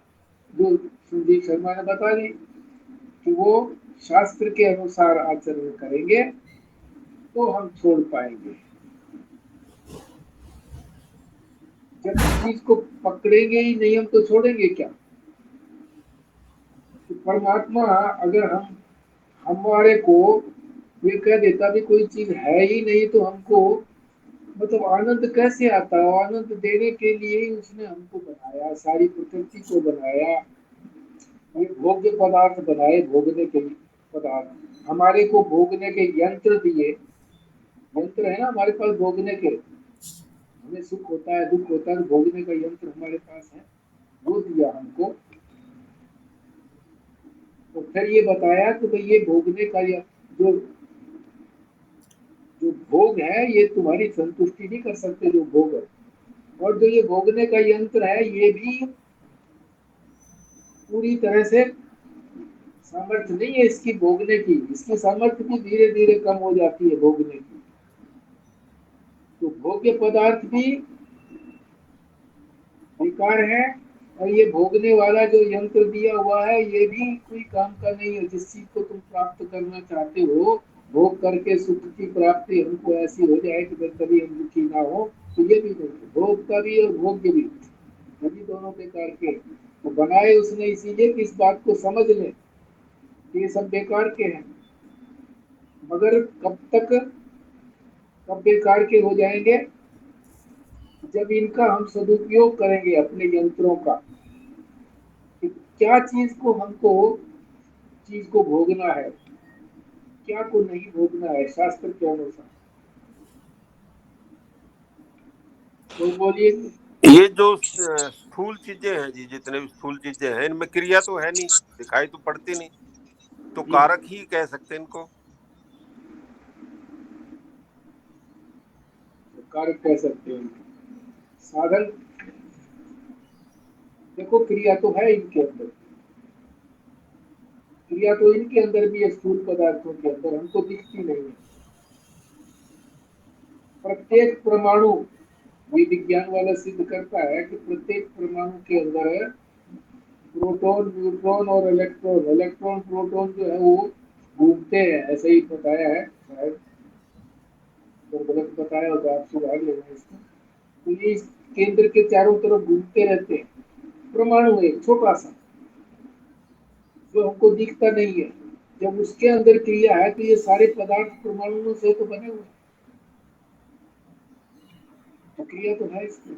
जो संदीप शर्मा ने बता दी कि वो शास्त्र के अनुसार आचरण करेंगे तो हम छोड़ पाएंगे। जब चीज को पकड़ेंगे ही नहीं हम तो छोड़ेंगे क्या? तो परमात्मा अगर हमारे को ये कह देता भी कोई चीज है ही नहीं तो हमको मतलब आनंद कैसे आता है? आनंद देने के लिए ही उसने हमको बनाया, सारी प्रकृति को बनाया, ये भोग्य पदार्थ बनाए, भोगने के लिए पदार्थ, हमारे को भोगने के यंत्र दिए। यंत्र है ना हमारे पास भोगने के, हमें सुख होता है दुख होता है तो भोगने का यंत्र हमारे पास है, वो दिया हमको। तो फिर ये बताया कि भाई ये भोगने का जो जो भोग है ये तुम्हारी संतुष्टि नहीं कर सकते, जो भोग है। और जो ये भोगने का यंत्र है ये भी पूरी तरह से सामर्थ्य नहीं है इसकी भोगने की, इसकी सामर्थ्य भी धीरे धीरे कम हो जाती है भोगने की। तो भोग्य पदार्थ भी बेकार है, और ये भोगने वाला जो यंत्र दिया हुआ है ये भी कोई काम का नहीं है। जिस चीज को तुम प्राप्त करना चाहते हो, भोग करके सुख की प्राप्ति हमको ऐसी हो जाए कि फिर कभी हम दुखी ना हो, तो ये भी नहीं, भोग का भी और भोग्य भी, सभी दोनों बेकार के। तो बनाए उसने इसीलिए कि इस बात को समझ लें कि ये सब बेकार के हैं। मगर कब बेकार के हो जाएंगे? जब इनका हम सदुपयोग करेंगे अपने यंत्रों का, कि क्या चीज को हमको चीज को भोगना है, क्या को नहीं भोगना है शास्त्र के अनुसार। तो बोलिए। ये जो स्थूल चीजें हैं जी, जितने भी स्थूल चीजें हैं इनमें क्रिया तो है नहीं, दिखाई तो पड़ती नहीं, तो जी, कारक ही कह सकते हैं इनको। कारक कह सकते हैं। साधन, देखो क्रिया तो है इनके अंदर, क्रिया तो इनके अंदर भी है, स्थूल पदार्थों के अंदर हमको दिखती नहीं है। प्रत्येक परमाणु, ये विज्ञान वाला सिद्ध करता है कि प्रत्येक परमाणु के अंदर प्रोटॉन न्यूट्रॉन और इलेक्ट्रॉन, इलेक्ट्रॉन प्रोटॉन जो है वो घूमते हैं, ऐसे ही बताया है शायद, अगर गलत बताया हो तो आप सुधार लेना इसको। तो ये इस केंद्र के चारों तरफ घूमते रहते हैं। परमाणु एक छोटा सा जो हमको दिखता नहीं है, जब उसके अंदर क्रिया है तो ये सारे पदार्थ परमाणुओं से तो बने हुए हैं, तो क्रिया तो है इसकी।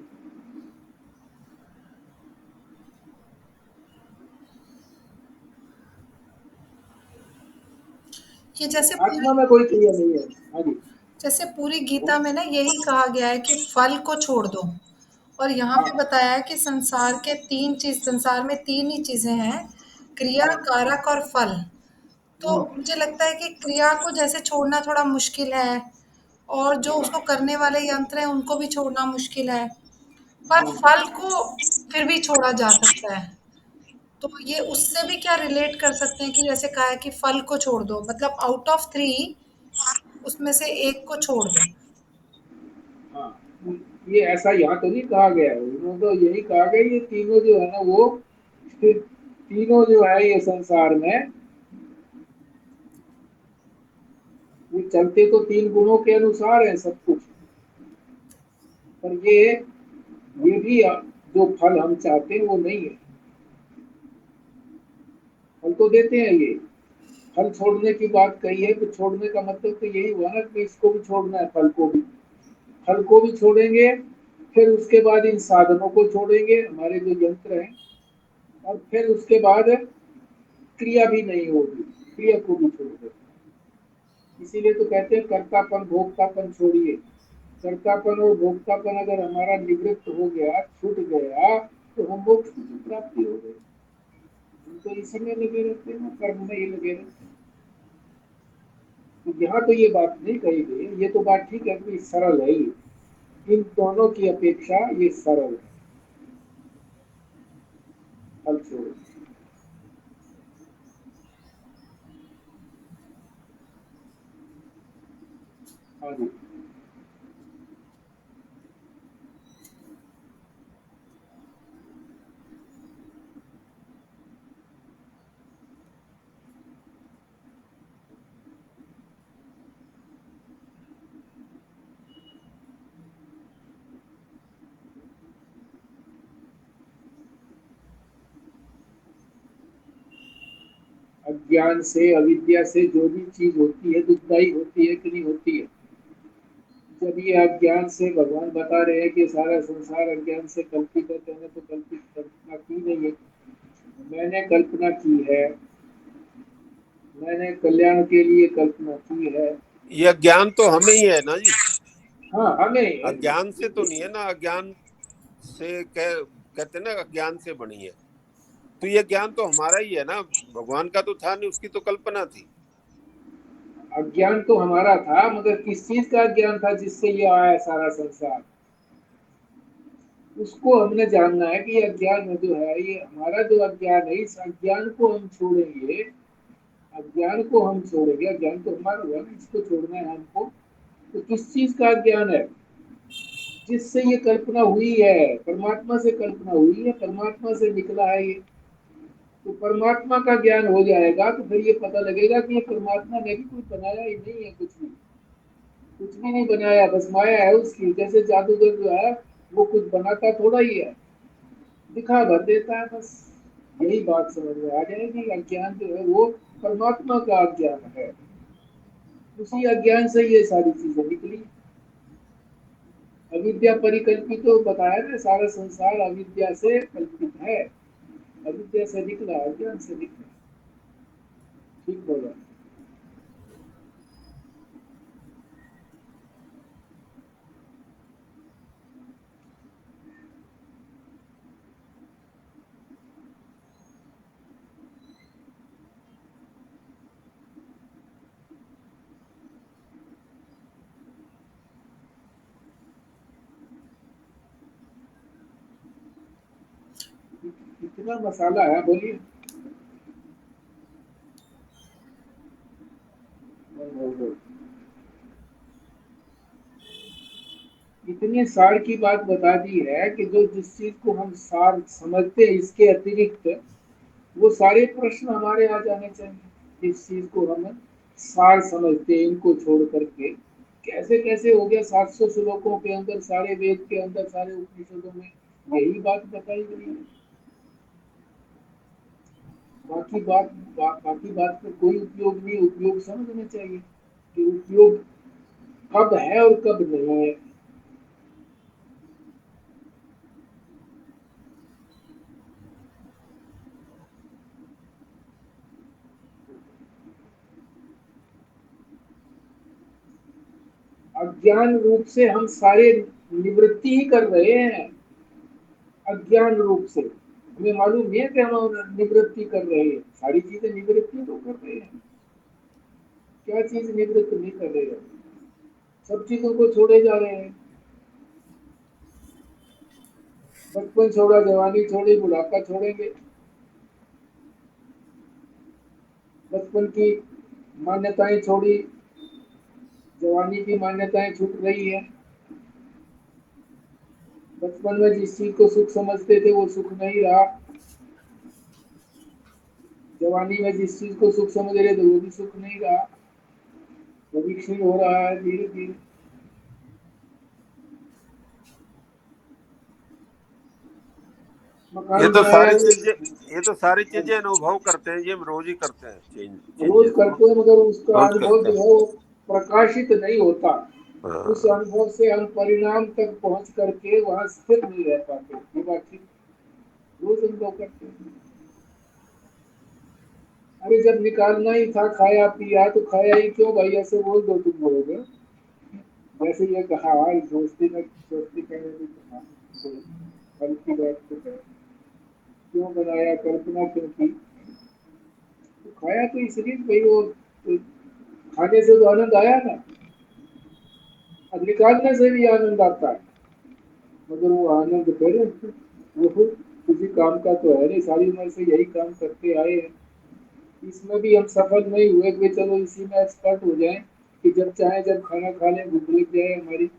ये जैसे आत्मा में कोई क्रिया नहीं है। हाँ जी। जैसे पूरी गीता में ना यही कहा गया है कि फल को छोड़ दो, और यहाँ पे हाँ बताया है कि संसार में तीन ही चीजें हैं, क्रिया, हाँ कारक और फल। तो मुझे लगता है कि क्रिया को जैसे छोड़ना थोड़ा मुश्किल है, और जो उसको करने वाले यंत्र हैं उनको भी छोड़ना मुश्किल है, पर हाँ। फल को फिर भी छोड़ा जा सकता है। तो ये उससे भी क्या रिलेट कर सकते हैं कि जैसे कहा है कि फल को छोड़ दो, मतलब आउट ऑफ थ्री उसमें से एक को छोड़ दो। हाँ, ये ऐसा यहाँ तो नहीं कहा गया है, उन्होंने तो यही कहा गया ये तीनों जो है ना वो, तीनों जो है ये संसार में, ये चलते तो तीन गुणों के अनुसार है सब कुछ। पर ये भी जो फल हम चाहते हैं वो नहीं है। फल तो देते हैं ये, फल छोड़ने की बात कही है तो छोड़ने का मतलब तो यही हुआ ना कि इसको भी छोड़ना है, फल को भी, फल को भी छोड़ेंगे, फिर उसके बाद इन साधनों को छोड़ेंगे हमारे जो यंत्र हैं, और फिर उसके बाद क्रिया भी नहीं होगी, क्रिया को भी छोड़ देंगे। इसीलिए तो कहते हैं कर्तापन भोक्तापन छोड़िए। कर्तापन और भोक्तापन अगर हमारा निवृत्त हो गया, छूट गया, तो हम मोक्ष की प्राप्ति हो गई। हम तो इसी में लगे रहते हैं, कर्म में ही लगे रहते हैं। तो यहाँ तो ये बात नहीं कही गई, ये तो बात ठीक है कि सरल है ये, इन दोनों की अपेक्षा ये सरल है। फल छोड़ो। हाँ जी। अज्ञान से, अविद्या से जो भी चीज होती है दुखदायी होती है कि नहीं होती है? जब ये अज्ञान से भगवान बता रहे हैं कि सारा संसार अज्ञान से कल्पित है, तो मैंने तो कल्पना की नहीं है, मैंने कल्पना की है, मैंने कल्याण के लिए कल्पना की है। ये ज्ञान तो हमें ही है ना जी, हाँ हमें। अज्ञान से तो नहीं है ना। अज्ञान से कहते हैं ना अज्ञान से बनी है, तो ये ज्ञान तो हमारा ही है ना, भगवान का तो था नहीं, उसकी तो कल्पना थी। अज्ञान तो हमारा था, मगर किस चीज का ज्ञान था जिससे ये आया सारा संसार, उसको हमने जानना है कि ये अज्ञान जो है, ये हमारा जो अज्ञान है, इस अज्ञान को हम छोड़ेंगे, अज्ञान को हम छोड़ेंगे, अज्ञान तो हमारा हुआ ना, इसको छोड़ना है हमको। तो किस चीज का ज्ञान है जिससे ये कल्पना हुई है, परमात्मा से कल्पना हुई है, परमात्मा से निकला है ये। तो परमात्मा का ज्ञान हो जाएगा तो फिर ये पता लगेगा कि ये परमात्मा ने भी कुछ बनाया ही नहीं है, कुछ भी नहीं बनाया, बस माया है उसकी। जैसे जादूगर जो है वो कुछ बनाता थोड़ा ही है, दिखा भर देता है बस। यही बात समझ में आ जाएगी, अज्ञान जो है वो परमात्मा का अज्ञान है, उसी अज्ञान से ये सारी चीजें निकली। अविद्या परिकल्पित तो बताया ना, सारा संसार अविद्या से कल्पित है, अविद्या से निकला, अज्ञान से निकला। ठीक बोला। कितना मसाला है, बोलिए। इतनी सार की बात बता दी है कि जो जिस चीज को हम सार समझते हैं, इसके अतिरिक्त वो सारे प्रश्न हमारे आ जाने चाहिए। जिस चीज को हम सार समझते हैं, इनको छोड़ करके कैसे कैसे हो गया, 700 श्लोकों के अंदर, सारे वेद के अंदर, सारे उपनिषदों में यही बात बताई गई है। बाकी बात का कोई उपयोग नहीं, उपयोग समझना चाहिए कि उपयोग कब है और कब नहीं है। अज्ञान रूप से हम सारे निवृत्ति ही कर रहे हैं, अज्ञान रूप से हमें मालूम नहीं है कि हम निवृत्ति कर रहे हैं, सारी चीजें निवृत्ति तो कर रहे हैं, क्या चीज निवृत्त नहीं कर रहे हैं, सब चीजों को छोड़े जा रहे हैं। बचपन छोड़ा, जवानी छोड़ी, बुढ़ापा छोड़ेंगे। बचपन की मान्यताएं छोड़ी, जवानी की मान्यताएं छूट रही है। बचपन में जिस चीज को सुख समझते थे वो सुख नहीं रहा, जवानी में जिस चीज को सुख समझ रहे थे वो भी सुख नहीं रहा, वो भी क्षीण हो रहा है धीरे धीरे। ये मकान तो बनाया सारी है, चीजें ये तो सारी चीजें अनुभव करते हैं, ये हम रोज ही करते हैं, रोज चेंजेस करते हैं, मगर उसका रोज अनुभव करते जो हैं। है वो प्रकाशित नहीं होता। उस हाँ। अनुभव से हम परिणाम तक पहुंच करके वहां स्थिर नहीं रह पाते, ये बात ठीक। रोज अनुभव करते हैं। अरे जब निकालना ही था, खाया पिया तो खाया ही क्यों भाई, ऐसे बोल दो तुम बोलोगे। वैसे ये कहा, दोस्ती में दोस्ती कहने की कहा, तो फल की बात तो है, क्यों बनाया, कल्पना क्यों की, तो खाया तो इसलिए भाई वो, तो खाने से तो आनंद आया ना, अब निकालने से भी आनंद आता है, मगर वो आनंद फिर वो किसी काम का तो है नहीं, सारी उम्र से यही काम करते आए हैं, इसमें भी हम सफल नहीं हुए कि चलो इसी में एक्सपर्ट हो जाएं कि जब चाहे जब खाना खा लें, भूख लग जाए हमारी,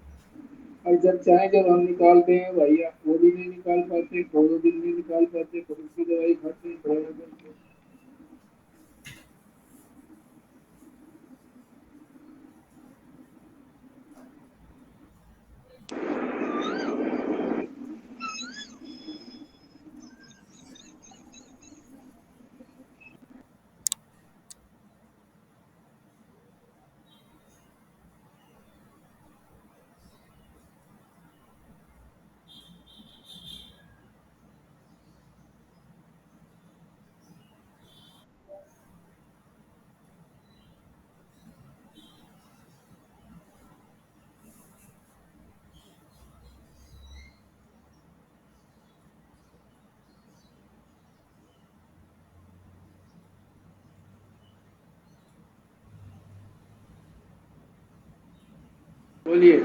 और जब चाहे जब हम निकालते हैं भैया, वो भी नहीं निकाल पाते, थोड़े दिन नहीं निकाल पाते, फिर उसकी दवाई खाते हैं, दवाई करते हैं। बोलिए,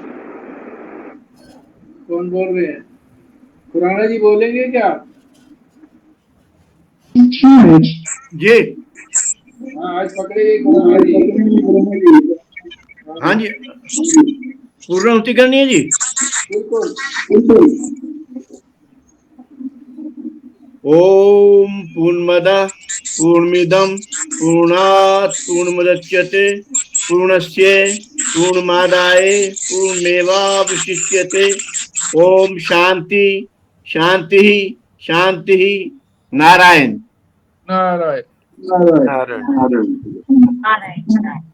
कौन बोल रहे हैं? खुराना जी बोलेंगे क्या? जी हाँ, आज पकड़े गए खुराना जी। हाँ जी, पूर्णाहुति करनी है जी। बिल्कुल। ओम पूर्णमदः पूर्णमिदं पूर्णात् पूर्णमुदच्यते पूर्णस्य पूर्णमादाय पूर्णमेवावशिष्यते। ओम शांति शांति शांति। नारायण नारायण। नारायण। नारायण।